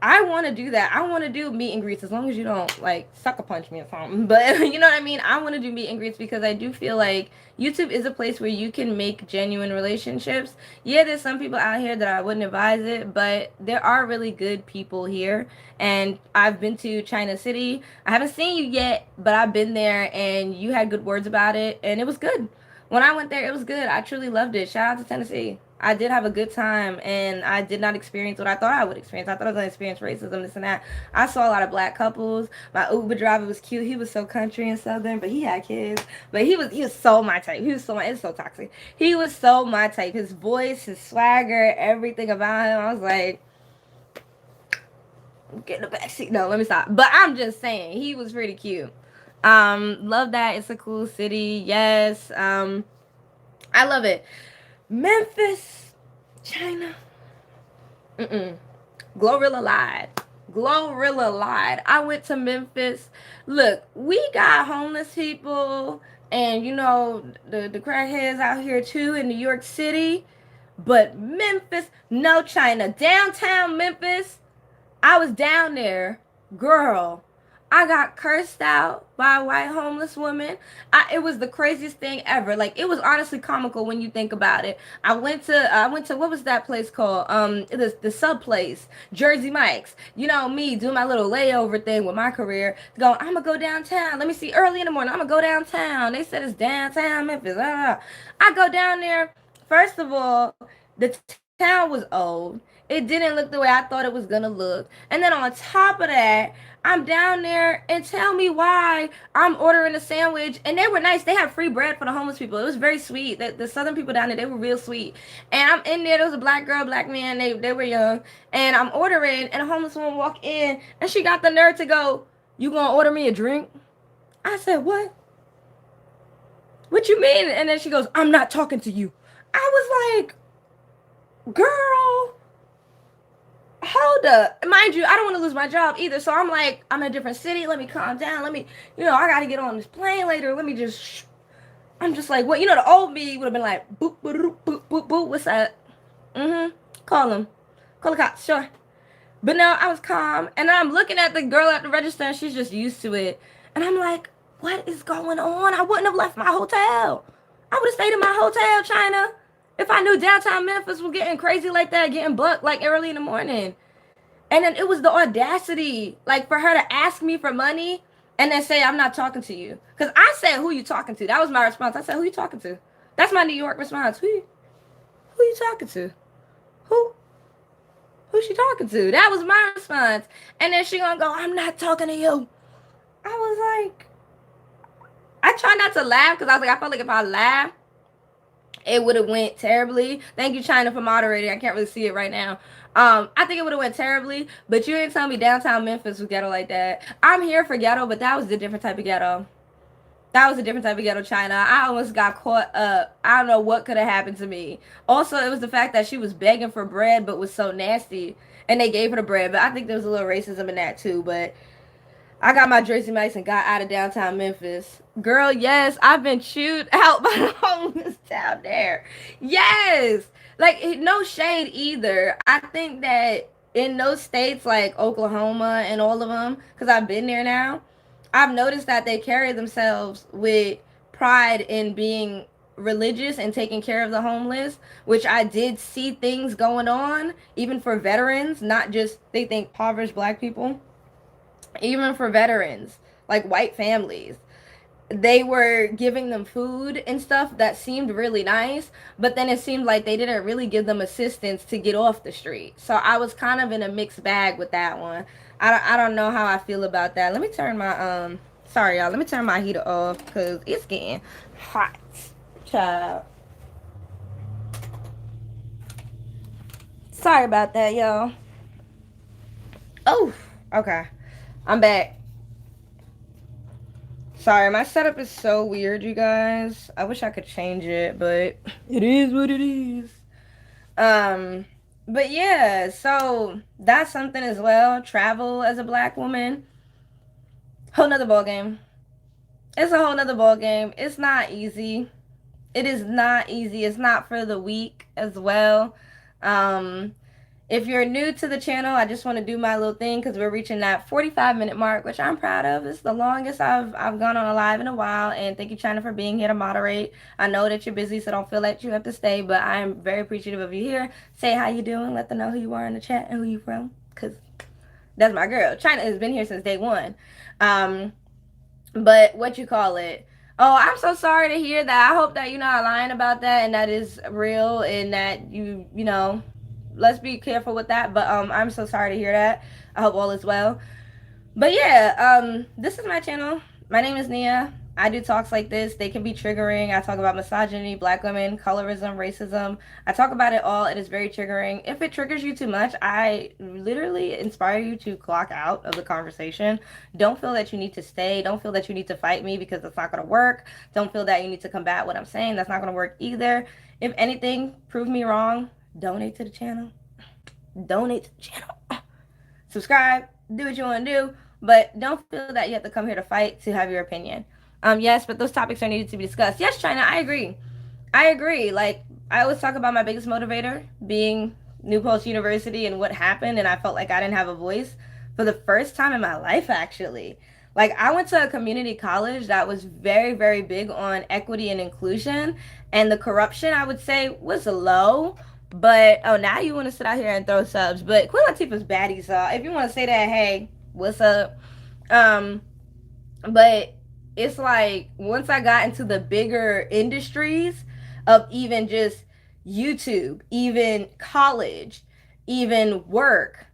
I want to do that. I want to do meet and greets as long as you don't like sucker punch me or something. But you know what I mean? I want to do meet and greets because I do feel like YouTube is a place where you can make genuine relationships. Yeah, there's some people out here that I wouldn't advise it, but there are really good people here. And I've been to China City. I haven't seen you yet, but I've been there and you had good words about it and it was good. When I went there, it was good. I truly loved it. Shout out to Tennessee. I did have a good time, and I did not experience what I thought I would experience. I thought I was going to experience racism, this and that. I saw a lot of black couples. My Uber driver was cute. He was so country and southern, but he had kids. But he was so my type. He was so my, it's so toxic. He was so my type. His voice, his swagger, everything about him. I was like, get in the back seat. No, let me stop. But I'm just saying, he was pretty cute. Love that. It's a cool city. Yes. I love it. Memphis, China. Mm-mm. Glorilla lied. Glorilla lied. I went to Memphis. Look, we got homeless people and the crackheads out here too in New York City. But Memphis, no China. Downtown Memphis, I was down there, girl. I got cursed out by a white homeless woman. It was the craziest thing ever. Like, it was honestly comical when you think about it. I went to what was that place called? The sub place, Jersey Mike's. You know me doing my little layover thing with my career. Going, I'm gonna go downtown. Let me see, early in the morning. I'm gonna go downtown. They said it's downtown Memphis. I go down there. First of all, the town was old. It didn't look the way I thought it was gonna look. And then on top of that, I'm down there and tell me why I'm ordering a sandwich. And they were nice. They had free bread for the homeless people. It was very sweet. The southern people down there, they were real sweet. And I'm in there. There was a black girl, black man. They were young. And I'm ordering, and a homeless woman walked in, and she got the nerve to go, "You gonna order me a drink?" I said, "What? What you mean?" And then she goes, "I'm not talking to you." I was like, "Girl, hold up." Mind you, I don't want to lose my job either. So I'm like, I'm in a different city. Let me calm down. Let me, I got to get on this plane later. Let me just, I'm just like, what? The old me would have been like, boop, boop, boop, boop, boop. What's that? Mm-hmm. Call him. Call the cops. Sure. But no, I was calm. And I'm looking at the girl at the register, and she's just used to it. And I'm like, what is going on? I wouldn't have left my hotel. I would have stayed in my hotel, China, if I knew downtown Memphis was getting crazy like that, getting bucked like early in the morning. And then it was the audacity, like, for her to ask me for money and then say, "I'm not talking to you." Because I said, "Who you talking to?" That was my response. I said, "Who you talking to?" That's my New York response. Who you talking to? Who? Who she talking to? That was my response. And then she gonna go, "I'm not talking to you." I was like, I try not to laugh because I was like, I felt like if I laugh, it would have went terribly. Thank you, China, for moderating. I can't really see it right now. I think it would have went terribly, but you didn't tell me downtown Memphis was ghetto like that. I'm here for ghetto, but that was a different type of ghetto. That was a different type of ghetto, China. I almost got caught up. I don't know what could have happened to me. Also, it was the fact that she was begging for bread, but was so nasty, and they gave her the bread. But I think there was a little racism in that too. But I got my Jersey Mike's and got out of downtown Memphis. Girl, yes, I've been chewed out by the homeless down there. Yes. Like, no shade either. I think that in those states like Oklahoma and all of them, because I've been there now, I've noticed that they carry themselves with pride in being religious and taking care of the homeless, which I did see things going on, even for veterans, not just they think impoverished black people, even for veterans, like white families. They were giving them food and stuff that seemed really nice, but then it seemed like they didn't really give them assistance to get off the street. So I was kind of in a mixed bag with that one. I don't know how I feel about that. Let me turn my sorry y'all, let me turn my heater off because it's getting hot, child. Sorry about that, y'all. Oh, okay, I'm back. Sorry, my setup is so weird, you guys. I wish I could change it, but it is what it is. Um, but yeah, so that's something as well. Travel as a black woman, whole nother ball game. It's a whole nother ball game. It's not easy. It is not easy. It's not for the weak as well. Um, If you're new to the channel, I just want to do my little thing because we're reaching that 45-minute mark, which I'm proud of. It's the longest I've gone on a live in a while. And thank you, China, for being here to moderate. I know that you're busy, so don't feel like you have to stay, but I'm very appreciative of you here. Say how you doing. Let them know who you are in the chat and who you from, because that's my girl. China has been here since day one. But what you call it? Oh, I'm so sorry to hear that. I hope that you're not lying about that and that is real and that you know, let's be careful with that. But I'm so sorry to hear that. I hope all is well. But yeah, this is my channel. My name is Nia. I do talks like this. They can be triggering. I talk about misogyny, black women, colorism, racism. I talk about it all. It is very triggering. If it triggers you too much, I literally inspire you to clock out of the conversation. Don't feel that you need to stay. Don't feel that you need to fight me because it's not going to work. Don't feel that you need to combat what I'm saying. That's not going to work either. If anything, prove me wrong. Donate to the channel. Donate to the channel. Subscribe, do what you want to do, but don't feel that you have to come here to fight to have your opinion. Yes, but those topics are needed to be discussed. Yes, China, I agree. I agree. Like, I always talk about my biggest motivator being New Paltz University and what happened, and I felt like I didn't have a voice for the first time in my life, actually. Like, I went to a community college that was very, very big on equity and inclusion, and the corruption, I would say, was low. But, oh, now you want to sit out here and throw subs. But Queen Latifah's baddie, so if you want to say that, hey, what's up? Um, but it's like once I got into the bigger industries of even just YouTube, even college, even work,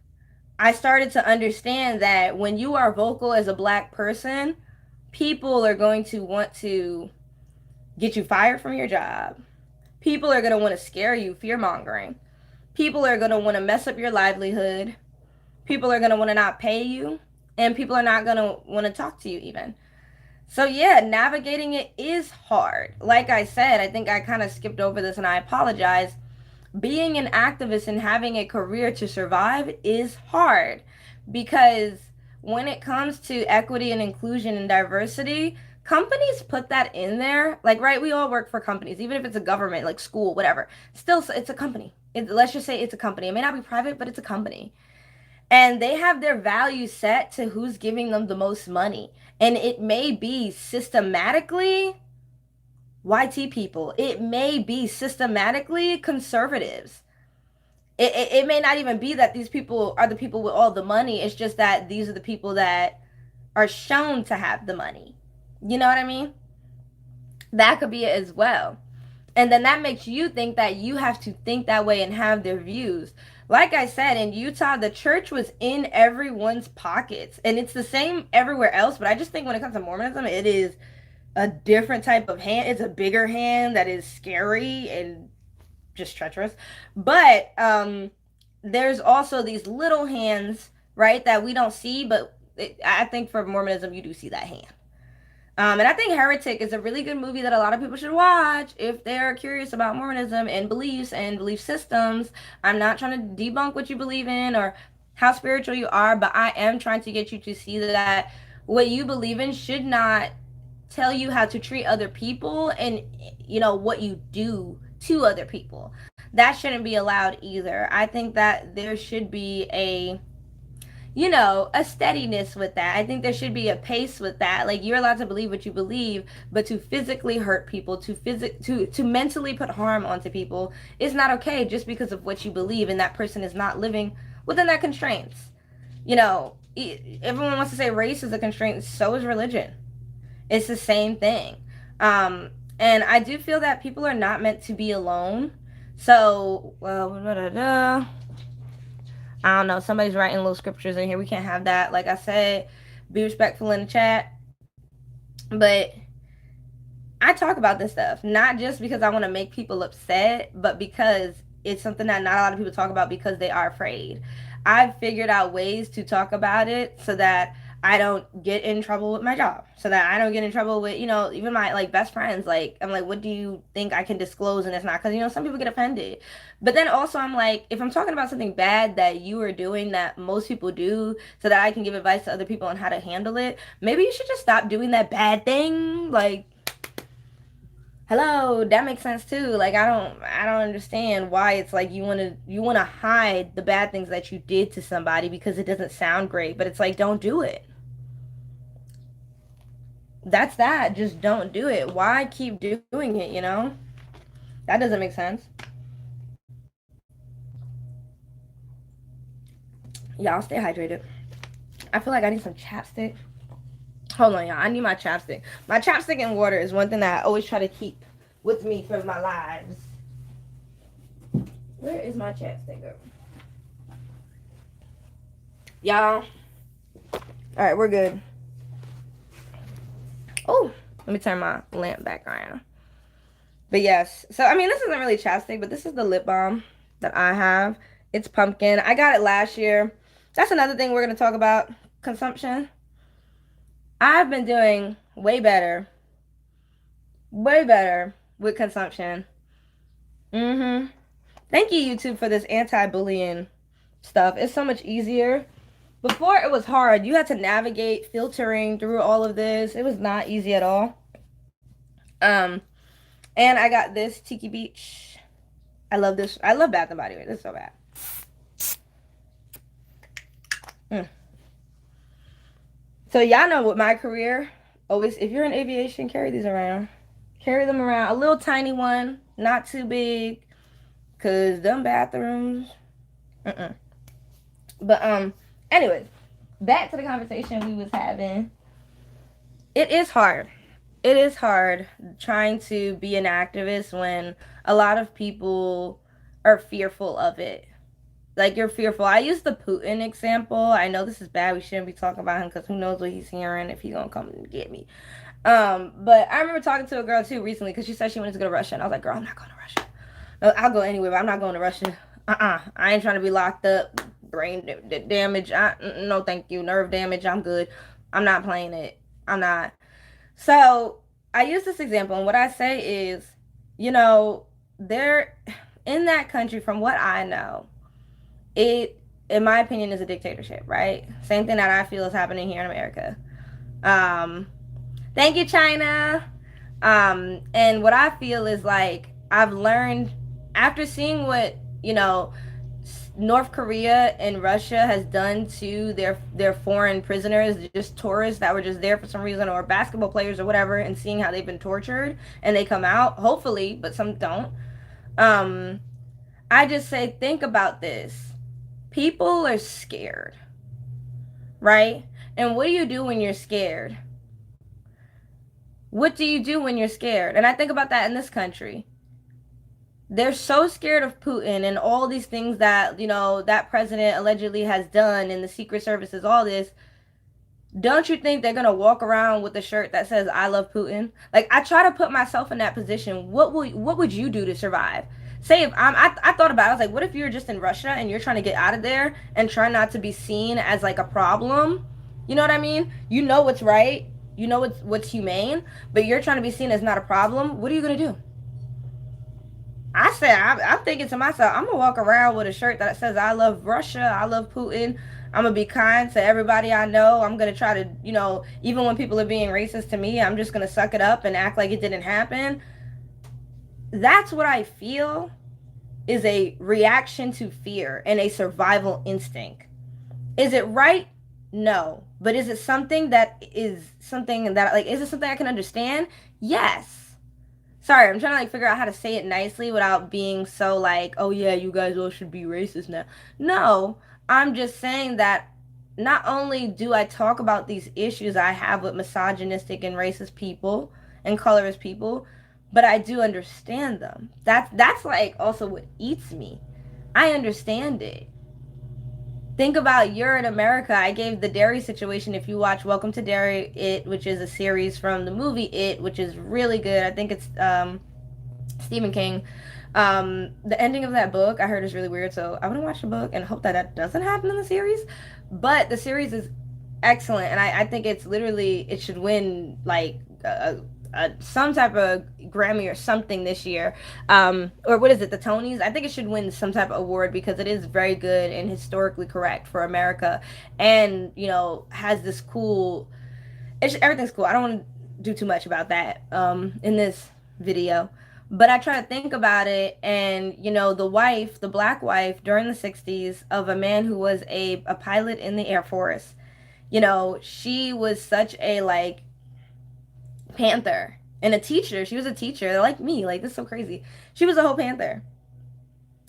I started to understand that when you are vocal as a black person, people are going to want to get you fired from your job. People are going to want to scare you, fear mongering. People are going to want to mess up your livelihood. People are going to want to not pay you. And people are not going to want to talk to you even. So yeah, navigating it is hard. Like I said, I think I kind of skipped over this and I apologize. Being an activist and having a career to survive is hard because when it comes to equity and inclusion and diversity, companies put that in there. Like, right, we all work for companies, even if it's a government, like school, whatever. Still, it's a company. Let's just say it's a company. It may not be private, but it's a company. And they have their values set to who's giving them the most money. And it may be systematically YT people, it may be systematically conservatives. It may not even be that these people are the people with all the money. It's just that these are the people that are shown to have the money. You know what I mean? That could be it as well. And then that makes you think that you have to think that way and have their views. Like I said, in Utah, the church was in everyone's pockets. And it's the same everywhere else. But I just think when it comes to Mormonism, it is a different type of hand. It's a bigger hand that is scary and just treacherous. But there's also these little hands, right, that we don't see. But I think for Mormonism, you do see that hand. And I think Heretic is a really good movie that a lot of people should watch if they're curious about Mormonism and beliefs and belief systems. I'm not trying to debunk what you believe in or how spiritual you are, but I am trying to get you to see that what you believe in should not tell you how to treat other people and, you know, what you do to other people. That shouldn't be allowed either. I think that there should be a, you know, a steadiness with that. I think there should be a pace with that. Like, you're allowed to believe what you believe, but to physically hurt people, to mentally put harm onto people is not okay just because of what you believe and that person is not living within that constraints. You know, everyone wants to say race is a constraint, so is religion. It's the same thing. And I do feel that people are not meant to be alone. So, well, I don't know. Somebody's writing little scriptures in here. We can't have that. Like I said, be respectful in the chat. But I talk about this stuff not just because I want to make people upset, but because it's something that not a lot of people talk about because they are afraid. I've figured out ways to talk about it so that I don't get in trouble with my job, so that I don't get in trouble with, you know, even my like best friends. Like, I'm like, what do you think I can disclose and it's not? Because, you know, some people get offended. But then also I'm like, if I'm talking about something bad that you are doing that most people do so that I can give advice to other people on how to handle it, maybe you should just stop doing that bad thing. Like, hello, that makes sense too. Like, I don't understand why it's like you want to hide the bad things that you did to somebody because it doesn't sound great, but it's like, don't do it. That's that. Just don't do it. Why keep doing it, you know? That doesn't make sense. Y'all stay hydrated. I feel like I need some chapstick. Hold on, y'all. I need my chapstick. My chapstick and water is one thing that I always try to keep with me for my lives. Where is my chapstick? Y'all. Alright, we're good. Oh, let me turn my lamp back around. But yes, so I mean, this isn't really chapstick, but this is the lip balm that I have. It's pumpkin. I got it last year. That's another thing we're going to talk about, consumption. I've been doing way better with consumption. Thank you, YouTube, for this anti-bullying stuff. It's so much easier. Before, it was hard. You had to navigate filtering through all of this. It was not easy at all. And I got this Tiki Beach. I love this. I love Bath and Body Works. It's so bad. So y'all know with my career, always, if you're in aviation, carry these around. Carry them around. A little tiny one, not too big, cause them bathrooms. But anyways, back to the conversation we was having. It is hard. It is hard trying to be an activist when a lot of people are fearful of it. Like, you're fearful. I use the Putin example. I know this is bad. We shouldn't be talking about him because who knows what he's hearing, if he's gonna come and get me. But I remember talking to a girl too recently because she said she wanted to go to Russia, and I was like, girl, I'm not going to Russia. No, I'll go anywhere, but I'm not going to Russia. I ain't trying to be locked up. Brain damage. No, thank you. Nerve damage. I'm good. I'm not playing it. I'm not. So I use this example, and what I say is, you know, they're in that country, from what I know, it, in my opinion, is a dictatorship, right? Same thing that I feel is happening here in America. Thank you, China. And what I feel is like, I've learned after seeing what, you know, North Korea and Russia has done to their foreign prisoners, just tourists that were just there for some reason, or basketball players or whatever, and seeing how they've been tortured and they come out, hopefully, but some don't. I just say, think about this. People are scared, right? And what do you do when you're scared? What do you do when you're scared? And I think about that in this country. They're so scared of Putin and all these things that, you know, that president allegedly has done, and the Secret Services, all this. Don't you think they're going to walk around with a shirt that says, I love Putin? Like, I try to put myself in that position. What would you do to survive? Say if I thought about it, I was like, what if you're just in Russia and you're trying to get out of there and try not to be seen as like a problem? You know what I mean? You know what's right. You know what's humane, but you're trying to be seen as not a problem. What are you going to do? I said, I'm thinking to myself, I'm going to walk around with a shirt that says, I love Russia, I love Putin. I'm going to be kind to everybody I know. I'm going to try to, you know, even when people are being racist to me, I'm just going to suck it up and act like it didn't happen. That's what I feel is a reaction to fear and a survival instinct. Is it right? No. But is it something that is something that, like, is it something I can understand? Yes. Sorry, I'm trying to like figure out how to say it nicely without being so like, oh yeah, you guys all should be racist now. No, I'm just saying that not only do I talk about these issues I have with misogynistic and racist people and colorist people, but I do understand them. That's like also what eats me. I understand it. Think about, you're in America. I gave the Derry situation. If you watch Welcome to Derry, It, which is a series from the movie It, which is really good. I think it's Stephen King. The ending of that book I heard is really weird, so I want to watch the book and hope that that doesn't happen in the series. But the series is excellent, and I think it's literally, it should win like some type of Grammy or something this year, or what is it, the Tonys? I think it should win some type of award because it is very good and historically correct for America, and you know, has this cool, everything's cool. I don't want to do too much about that in this video, but I try to think about it, and you know, the wife, the black wife during the 60s of a man who was a pilot in the Air Force, you know, she was such a like Panther and a teacher. She was a teacher like me. Like, this is so crazy. She was a whole Panther,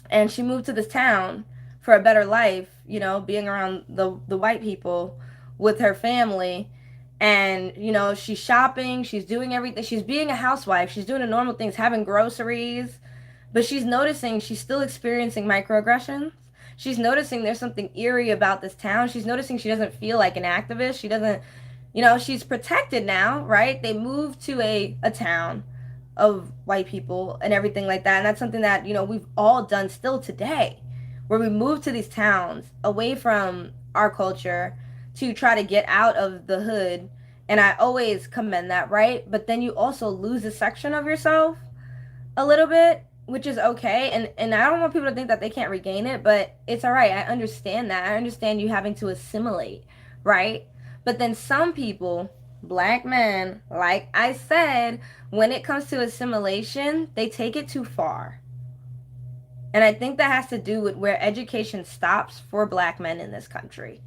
and she moved to this town for a better life, you know, being around the white people with her family, And, she's shopping, she's doing everything. She's being a housewife, she's doing the normal things, having groceries, but she's noticing she's still experiencing microaggressions. She's noticing there's something eerie about this town. She's noticing she doesn't feel like an activist. She doesn't, she's protected now, right? They moved to a town of white people and everything like that. And that's something that, we've all done still today, where we move to these towns away from our culture to try to get out of the hood. And I always commend that, right? But then you also lose a section of yourself a little bit, which is okay. And I don't want people to think that they can't regain it, but it's all right. I understand that. I understand you having to assimilate, right? But then some people, black men, like I said, when it comes to assimilation, they take it too far. And I think that has to do with where education stops for black men in this country.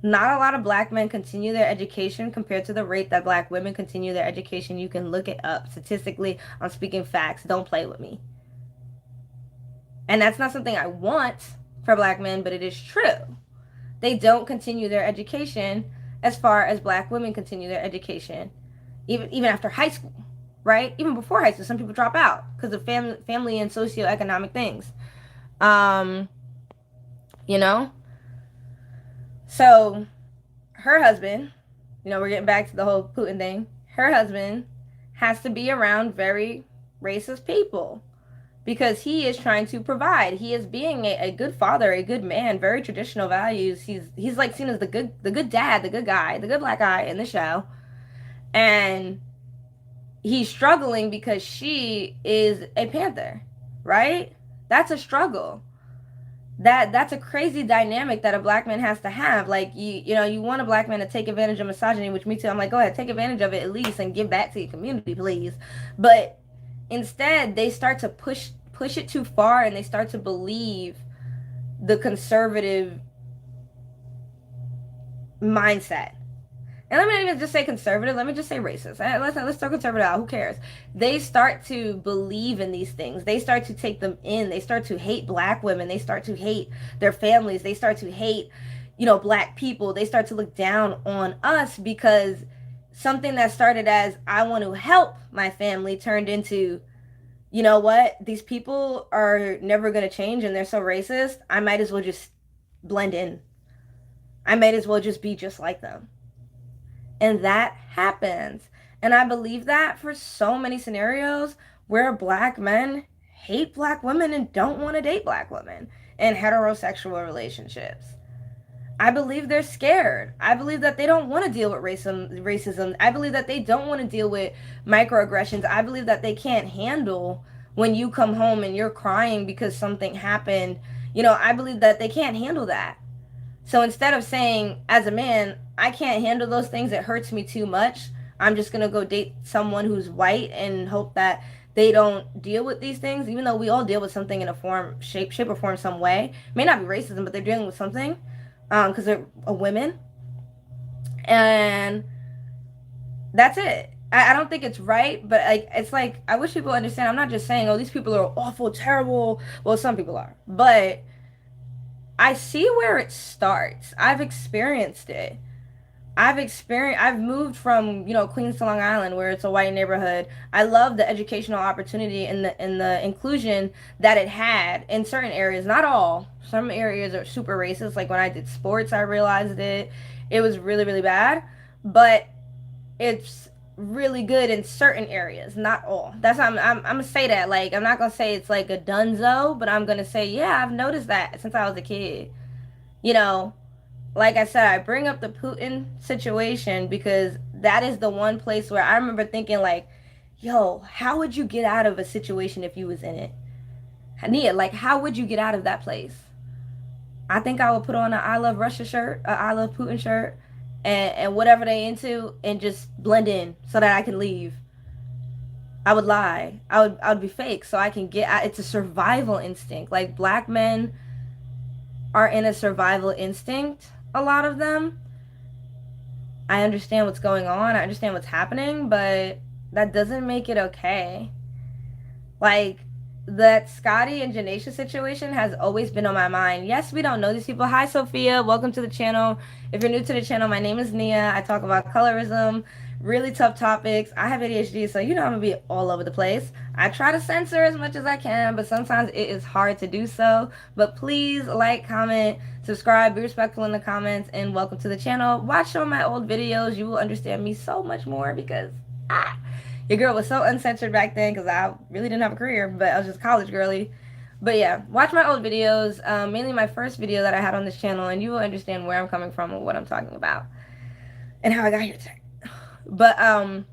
Not a lot of black men continue their education compared to the rate that black women continue their education. You can look it up statistically. I'm speaking facts. Don't play with me. And that's not something I want for black men, but it is true. They don't continue their education as far as black women continue their education, even after high school, right? Even before high school, some people drop out because of family and socioeconomic things. Um, you know, so her husband, we're getting back to the whole Putin thing. Her husband has to be around very racist people because he is trying to provide. He is being a good father, a good man, very traditional values. He's like seen as the good dad, the good guy, the good black guy in the show. And he's struggling because she is a Panther, right? That's a struggle. That's a crazy dynamic that a black man has to have. Like you want a black man to take advantage of misogyny, which me too. I'm like, go ahead, take advantage of it at least and give back to your community, please. But instead, they start to push it too far, and they start to believe the conservative mindset. And let me not even just say conservative. Let me just say racist. Let's throw conservative out. Who cares? They start to believe in these things. They start to take them in. They start to hate black women. They start to hate their families. They start to hate, black people. They start to look down on us because something that started as I want to help my family turned into, you know what? These people are never going to change and they're so racist. I might as well just blend in. I might as well just be just like them. And that happens. And I believe that for so many scenarios where black men hate black women and don't want to date black women in heterosexual relationships. I believe they're scared. I believe that they don't want to deal with racism. I believe that they don't want to deal with microaggressions. I believe that they can't handle when you come home and you're crying because something happened. I believe that they can't handle that. So instead of saying, as a man, I can't handle those things, it hurts me too much, I'm just going to go date someone who's white and hope that they don't deal with these things, even though we all deal with something in a shape or form, some way. It may not be racism, but they're dealing with something because they're women. And that's it. I don't think it's right, but it's like, I wish people understand. I'm not just saying, oh, these people are awful, terrible. Well, some people are. But I see where it starts. I've experienced it. I've moved from, Queens to Long Island where it's a white neighborhood. I love the educational opportunity and the inclusion that it had in certain areas, not all. Some areas are super racist. Like when I did sports, I realized it. It was really, really bad, but it's really good in certain areas, not all. That's I'm gonna say that. Like I'm not gonna say it's like a dunzo, but I'm gonna say, yeah, I've noticed that since I was a kid. You know, like I said, I bring up the Putin situation because that is the one place where I remember thinking like, yo, how would you get out of a situation if you was in it? Nia, like how would you get out of that place? I think I would put on an I love Russia shirt, a I love Putin shirt, and whatever they into and just blend in so that I can leave. I would lie. I would be fake so I can get out. It's a survival instinct. Like black men are in a survival instinct, a lot of them. I understand what's going on. I understand what's happening, but that doesn't make it okay. Like that Scotty and Janaisha situation has always been on my mind. Yes, we don't know these people. Hi, Sophia. Welcome to the channel. If you're new to the channel, my name is Nia. I talk about colorism, really tough topics. I have ADHD, so you know I'm going to be all over the place. I try to censor as much as I can, but sometimes it is hard to do so. But please like, comment, subscribe, be respectful in the comments, and welcome to the channel. Watch some of my old videos. You will understand me so much more because your girl was so uncensored back then because I really didn't have a career, but I was just a college girly. But yeah, watch my old videos, mainly my first video that I had on this channel, and you will understand where I'm coming from and what I'm talking about and how I got here today. But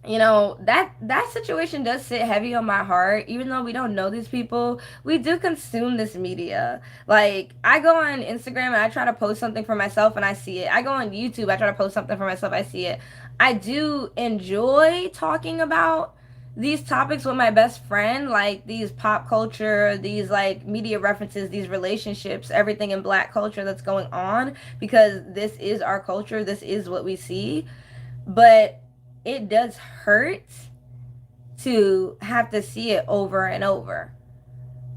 you know, that situation does sit heavy on my heart. Even though we don't know these people, we do consume this media. Like, I go on Instagram and I try to post something for myself and I see it. I go on YouTube, I try to post something for myself, I see it. I do enjoy talking about these topics with my best friend, like these pop culture, these like media references, these relationships, everything in Black culture that's going on, because this is our culture, this is what we see. But it does hurt to have to see it over and over.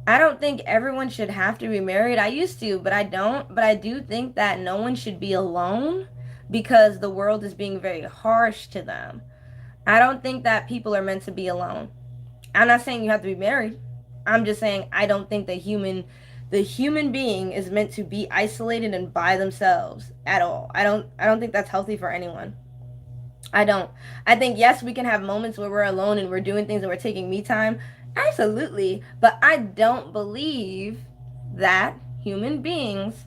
I don't think everyone should have to be married. I used to, but I don't. But I do think that no one should be alone because the world is being very harsh to them. I don't think that people are meant to be alone. I'm not saying you have to be married. I'm just saying I don't think the human being is meant to be isolated and by themselves at all. I don't think that's healthy for anyone. I don't. I think, yes, we can have moments where we're alone and we're doing things and we're taking me time. Absolutely. But I don't believe that human beings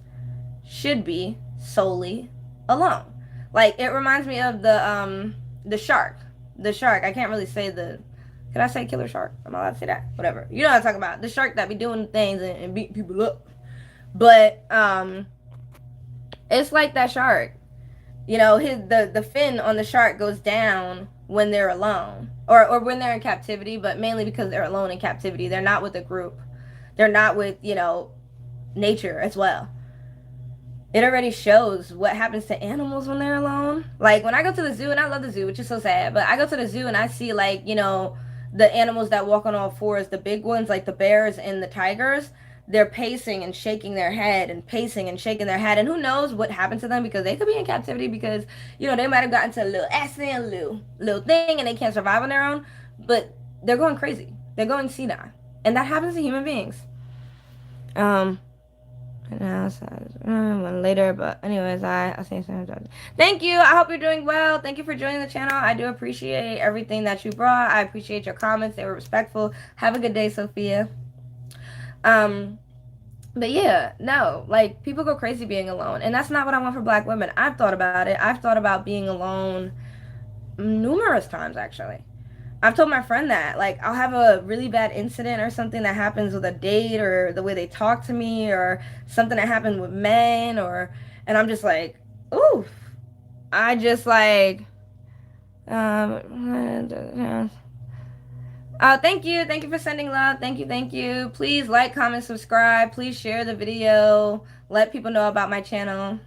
should be solely alone. Like, it reminds me of the shark. The shark. I can't really say the can I say killer shark? Am I allowed to say that? Whatever. You know what I'm talking about. The shark that be doing things and beat people up. But it's like that shark. You know, the fin on the shark goes down when they're alone, or when they're in captivity, but mainly because they're alone in captivity. They're not with a group. They're not with, nature as well. It already shows what happens to animals when they're alone. Like, when I go to the zoo, and I love the zoo, which is so sad, but I go to the zoo and I see, like, the animals that walk on all fours, the big ones, like the bears and the tigers, they're pacing and shaking their head and pacing and shaking their head. And who knows what happened to them, because they could be in captivity because, they might have gotten to a little accident, little thing, and they can't survive on their own. But they're going crazy. They're going senile. And that happens to human beings. Um, one later, but anyways, I say something. Thank you. I hope you're doing well. Thank you for joining the channel. I do appreciate everything that you brought. I appreciate your comments. They were respectful. Have a good day, Sophia. But yeah, no, like, people go crazy being alone, and that's not what I want for Black women. I've thought about it. I've thought about being alone numerous times, actually. I've told my friend that, like, I'll have a really bad incident or something that happens with a date or the way they talk to me or something that happened with men, and I'm just like, ooh, I just like, thank you. Thank you for sending love. Thank you. Thank you. Please like, comment, subscribe. Please share the video. Let people know about my channel.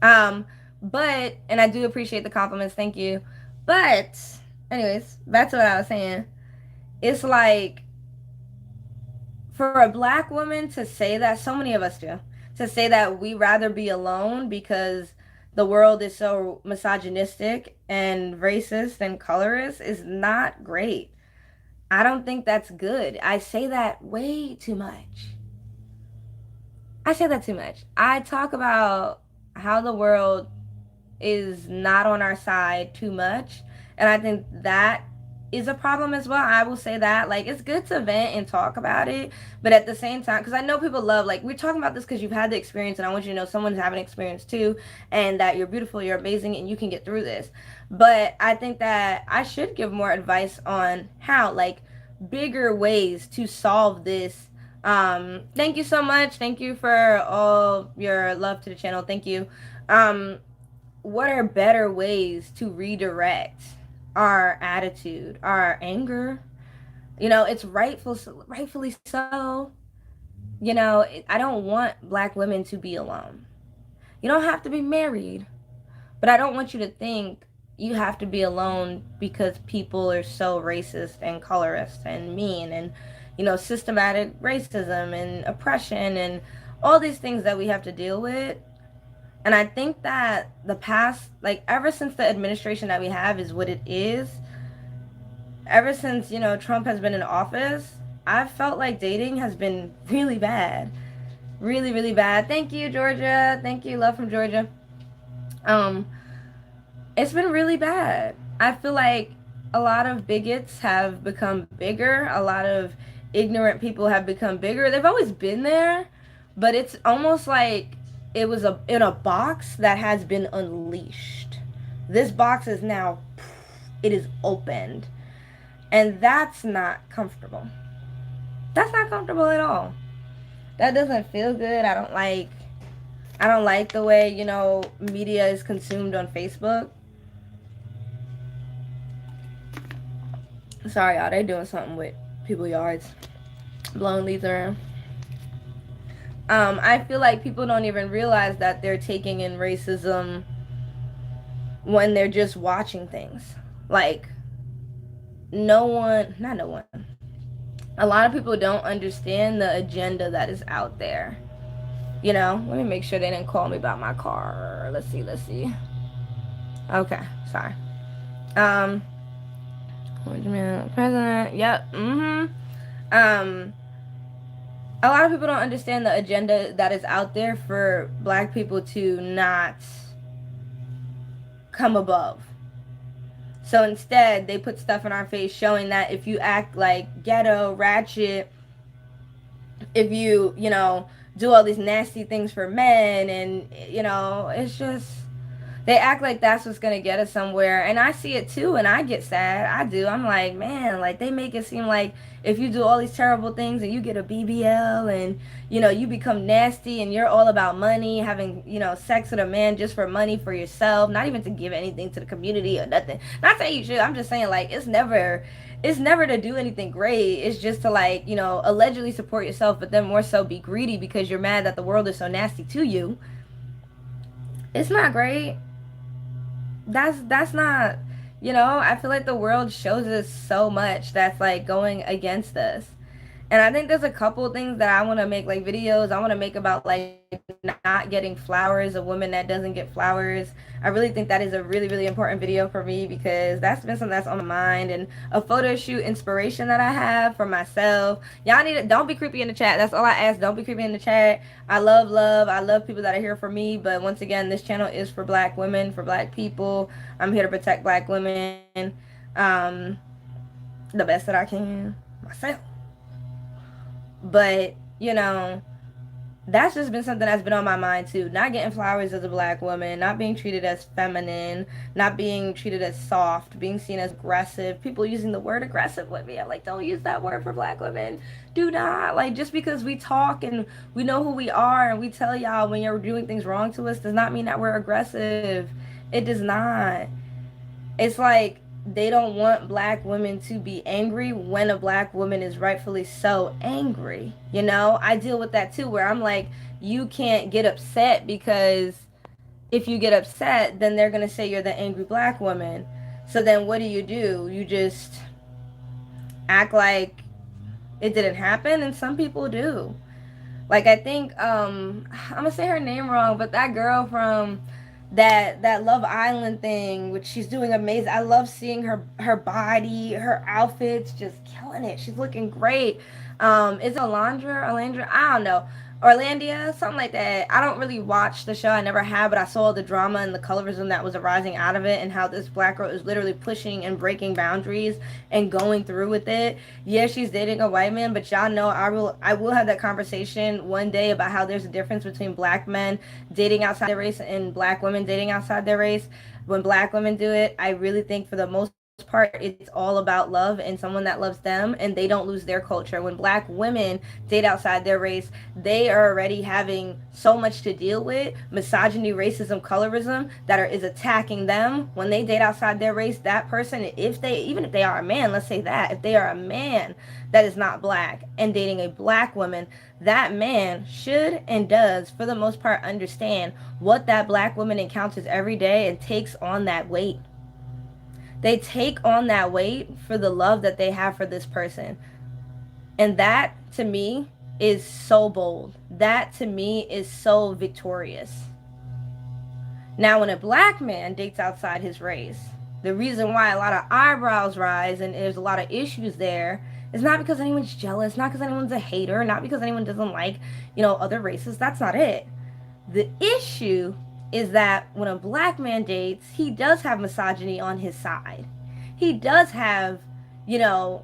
And I do appreciate the compliments. Thank you. But anyways, back to what I was saying. It's like, for a Black woman to say that, so many of us do, to say that we rather be alone because the world is so misogynistic and racist and colorist, is not great. I don't think that's good. I say that way too much. I say that too much. I talk about how the world is not on our side too much, and I think that is a problem as well. I will say that, like, it's good to vent and talk about it, but at the same time, because I know people love, like, we're talking about this because you've had the experience, and I want you to know someone's having an experience too, and that you're beautiful, you're amazing, and you can get through this. But I think that I should give more advice on how, like, bigger ways to solve this. Thank you so much. Thank you for all your love to the channel. Thank you. What are better ways to redirect our attitude, our anger? It's rightfully so. I don't want Black women to be alone. You don't have to be married, but I don't want you to think you have to be alone because people are so racist and colorist and mean and, systematic racism and oppression and all these things that we have to deal with. And I think that the past, like ever since the administration that we have is what it is, ever since, Trump has been in office, I've felt like dating has been really bad. Really, really bad. Thank you, Georgia. Thank you, love from Georgia. Um, it's been really bad. I feel like a lot of bigots have become bigger. A lot of ignorant people have become bigger. They've always been there, but it's almost like it was in a box that has been unleashed. This box is now, it is opened, and that's not comfortable. That's not comfortable at all. That doesn't feel good. I don't like the way, media is consumed on Facebook. Sorry, y'all. They doing something with people's yards, blowing leaves around. I feel like people don't even realize that they're taking in racism when they're just watching things. Like, no one, not no one, a lot of people don't understand the agenda that is out there. Let me make sure they didn't call me about my car. Let's see. Okay, sorry. President, yep, a lot of people don't understand the agenda that is out there for black people to not come above. So instead, they put stuff in our face showing that if you act like ghetto, ratchet, if you, do all these nasty things for men, and, it's just, they act like that's what's going to get us somewhere. And I see it too, and I get sad. I do. I'm like, man, like they make it seem like if you do all these terrible things and you get a BBL and, you become nasty and you're all about money, having, sex with a man just for money for yourself, not even to give anything to the community or nothing. Not saying you should. I'm just saying, like, it's never to do anything great. It's just to, like, allegedly support yourself, but then more so be greedy because you're mad that the world is so nasty to you. It's not great. That's not, I feel like the world shows us so much that's like going against us. And I think there's a couple things that I want to make like videos. I want to make about like not getting flowers, a woman that doesn't get flowers. I really think that is a really, really important video for me because that's been something that's on my mind, and a photo shoot inspiration that I have for myself. Y'all need to, don't be creepy in the chat. That's all I ask. Don't be creepy in the chat. I love love. I love people that are here for me. But once again, this channel is for black women, for black people. I'm here to protect black women the best that I can myself. But, that's just been something that's been on my mind too. Not getting flowers as a black woman, not being treated as feminine, not being treated as soft, being seen as aggressive. People using the word aggressive with me. I'm like, don't use that word for black women. Do not. Like, just because we talk and we know who we are and we tell y'all when you're doing things wrong to us does not mean that we're aggressive. It does not. It's like, they don't want black women to be angry when a black woman is rightfully so angry. I deal with that too, where I'm like, you can't get upset because if you get upset, then they're going to say you're the angry black woman. So then what do? You just act like it didn't happen, and some people do. Like, I think, I'm going to say her name wrong, but that girl from that Love Island thing, which she's doing amazing. I love seeing her body, her outfits, just killing it. She's looking great. Is it Orlandra? I don't know. Orlandia, something like that. I don't really watch the show. I never have, but I saw the drama and the colorism that was arising out of it, and how this black girl is literally pushing and breaking boundaries and going through with it. Yeah, she's dating a white man, but y'all know I will have that conversation one day about how there's a difference between black men dating outside their race and black women dating outside their race. When black women do it, I really think for the most part it's all about love and someone that loves them, and they don't lose their culture. When black women date outside their race, they are already having so much to deal with, misogyny, racism, colorism, that is attacking them. When they date outside their race, that person, even if they are a man, let's say that if they are a man that is not black and dating a black woman, that man should and does for the most part understand what that black woman encounters every day and takes on that weight. They take on that weight for the love that they have for this person. And that to me is so bold. That to me is so victorious. Now, when a black man dates outside his race, the reason why a lot of eyebrows rise and there's a lot of issues there is not because anyone's jealous, not because anyone's a hater, not because anyone doesn't like, other races. That's not it. The issue is that when a black man dates, he does have misogyny on his side. He does have, the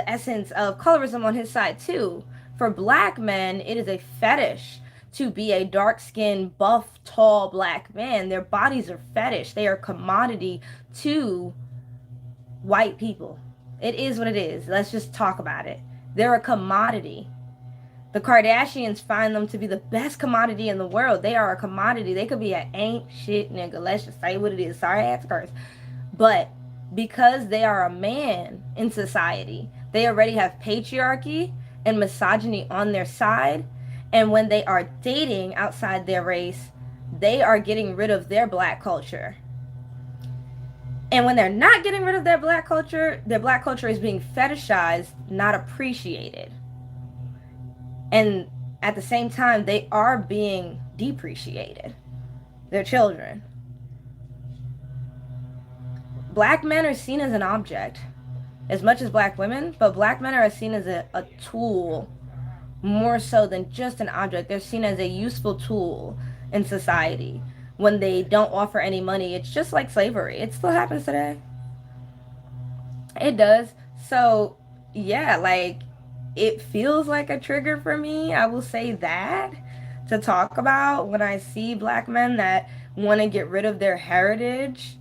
essence of colorism on his side too. For black men, it is a fetish to be a dark-skinned, buff, tall black man. Their bodies are fetish. They are commodity to white people. It is what it is. Let's just talk about it. They're a commodity. The Kardashians find them to be the best commodity in the world. They are a commodity. They could be an ain't shit nigga. Let's just say what it is. Sorry I had to curse. But because they are a man in society, they already have patriarchy and misogyny on their side. And when they are dating outside their race, they are getting rid of their black culture. And when they're not getting rid of their black culture is being fetishized, not appreciated. And at the same time, they are being depreciated. They're children. Black men are seen as an object as much as black women, but black men are seen as a tool more so than just an object. They're seen as a useful tool in society. When they don't offer any money, it's just like slavery. It still happens today. It does. So, yeah, like, it feels like a trigger for me, I will say that, to talk about when I see black men that want to get rid of their heritage.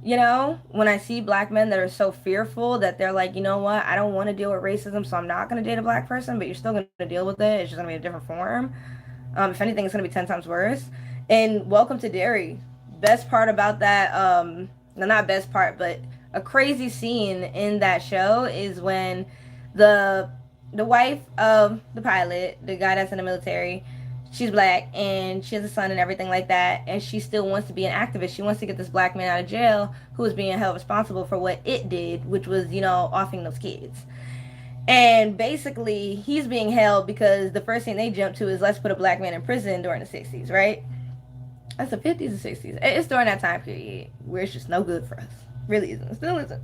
When I see black men that are so fearful that they're like, you know what, I don't want to deal with racism, so I'm not going to date a black person, but you're still going to deal with it. It's just going to be a different form. If anything, it's going to be 10 times worse. And Welcome to Derry. Best part about that, not best part, but a crazy scene in that show is when the wife of the pilot, the guy that's in the military, she's black and she has a son and everything like that, and she still wants to be an activist. She wants to get this black man out of jail who was being held responsible for what it did, which was, offing those kids. And basically, he's being held because the first thing they jump to is let's put a black man in prison during the 60s, right? That's the 50s and 60s. It's during that time period where it's just no good for us. Really isn't. It still isn't.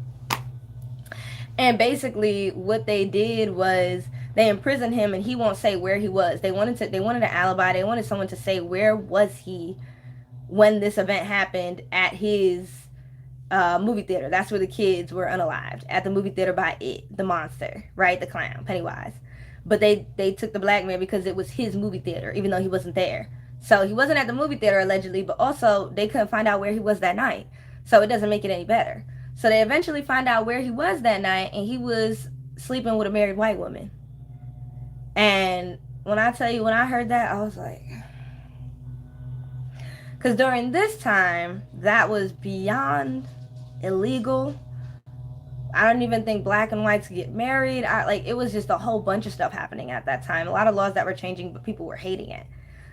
And basically, what they did was they imprisoned him, and he won't say where he was. They wanted an alibi. They wanted someone to say where was he when this event happened at his movie theater. That's where the kids were unalived, at the movie theater by it, the monster, right, the clown, Pennywise. But they took the black man because it was his movie theater, even though he wasn't there. So he wasn't at the movie theater allegedly, but also they couldn't find out where he was that night. So it doesn't make it any better. So they eventually find out where he was that night, and he was sleeping with a married white woman. And when I tell you, when I heard that, I was like, because during this time, that was beyond illegal. I don't even think black and whites get married. It was just a whole bunch of stuff happening at that time. A lot of laws that were changing, but people were hating it.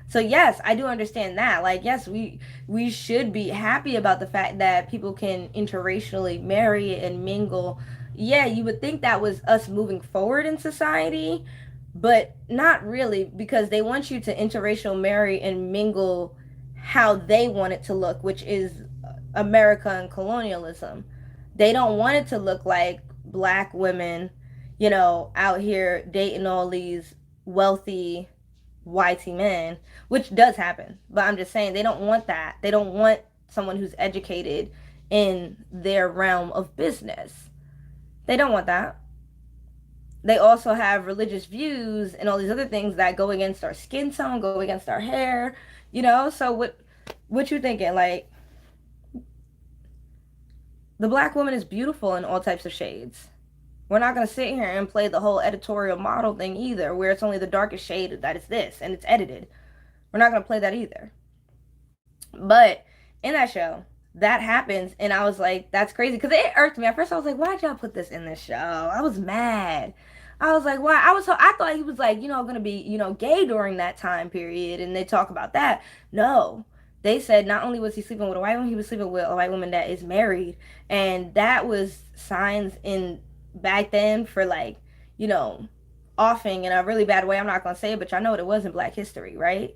So yes, I do understand that. Yes, we should be happy about the fact that people can interracially marry and mingle. Yeah, you would think that was us moving forward in society, but not really, because they want you to interracial marry and mingle how they want it to look, which is America and colonialism. They don't want it to look like black women, out here dating all these wealthy whitey men, which does happen. But I'm just saying, they don't want that. They don't want someone who's educated in their realm of business. They don't want that. They also have religious views and all these other things that go against our skin tone, go against our hair, So what you thinking? The black woman is beautiful in all types of shades. We're not going to sit here and play the whole editorial model thing either, where it's only the darkest shade that is this and it's edited. We're not going to play that either. But in that show, that happens, and I was like, that's crazy, because it irked me. At first I was like, why'd y'all put this in this show? I was mad. I was like, why? I thought he was going to be, gay during that time period, and they talk about that. No, they said not only was he sleeping with a white woman, he was sleeping with a white woman that is married. And that was signs in back then for like, you know, offing in a really bad way. I'm not gonna say it, but y'all know what it was in Black History, right?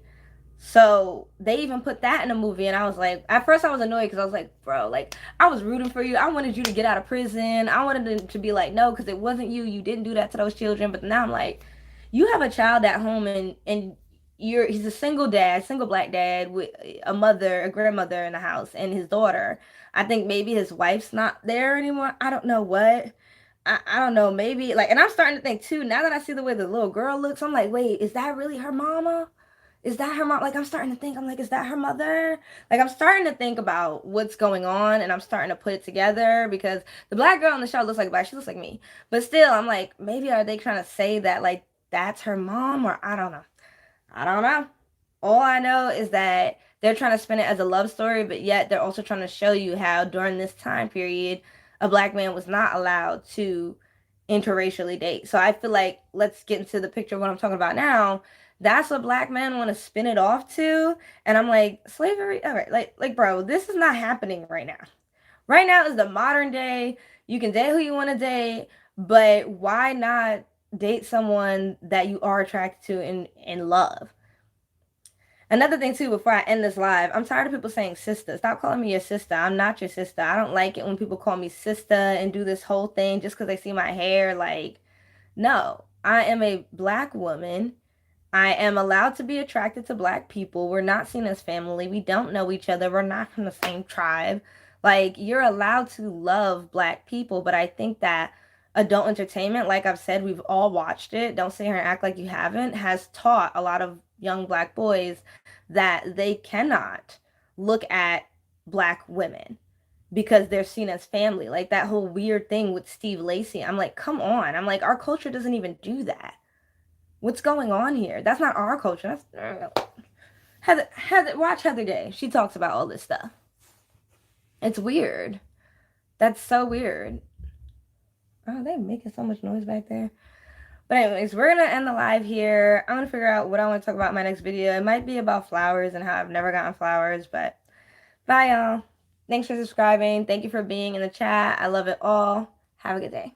So they even put that in a movie, and I was like, at first I was annoyed because I was like, bro, like I was rooting for you. I wanted you to get out of prison. I wanted them to be like, no, because it wasn't you. You didn't do that to those children. But now I'm like, you have a child at home, and he's a single dad, single black dad with a mother, a grandmother in the house, and his daughter. I think maybe his wife's not there anymore. I don't know what. I don't know, maybe like, and I'm starting to think too, now that I see the way the little girl looks, I'm like, wait, is that really her mama? Is that her mom? Like, I'm starting to think, I'm like, is that her mother? Like, I'm starting to think about what's going on, and I'm starting to put it together because the black girl on the show looks like black. She looks like me. But still, I'm like, maybe are they trying to say that, like, that's her mom? Or I don't know. I don't know. All I know is that they're trying to spin it as a love story, but yet they're also trying to show you how during this time period, a black man was not allowed to interracially date. So I feel like let's get into the picture of what I'm talking about now. That's what black men want to spin it off to, and I'm like, slavery. All right, like, bro, this is not happening right now. Right now is the modern day. You can date who you want to date, but why not date someone that you are attracted to and love? Another thing too, before I end this live, I'm tired of people saying sister. Stop calling me your sister. I'm not your sister. I don't like it when people call me sister and do this whole thing just because they see my hair. Like, no, I am a black woman. I am allowed to be attracted to black people. We're not seen as family. We don't know each other. We're not from the same tribe. Like, you're allowed to love black people, but I think that adult entertainment, like I've said, we've all watched it. Don't sit here and act like you haven't, has taught a lot of young black boys that they cannot look at black women because they're seen as family. Like that whole weird thing with Steve Lacy. I'm like, come on. I'm like, our culture doesn't even do that. What's going on here? That's not our culture. That's Heather. Watch Heather Gay. She talks about all this stuff. It's weird. That's so weird. Oh, they're making so much noise back there. But anyways, we're gonna end the live here. I'm gonna figure out what I want to talk about in my next video. It might be about flowers and how I've never gotten flowers, but bye y'all. Thanks for subscribing. Thank you for being in the chat. I love it all. Have a good day.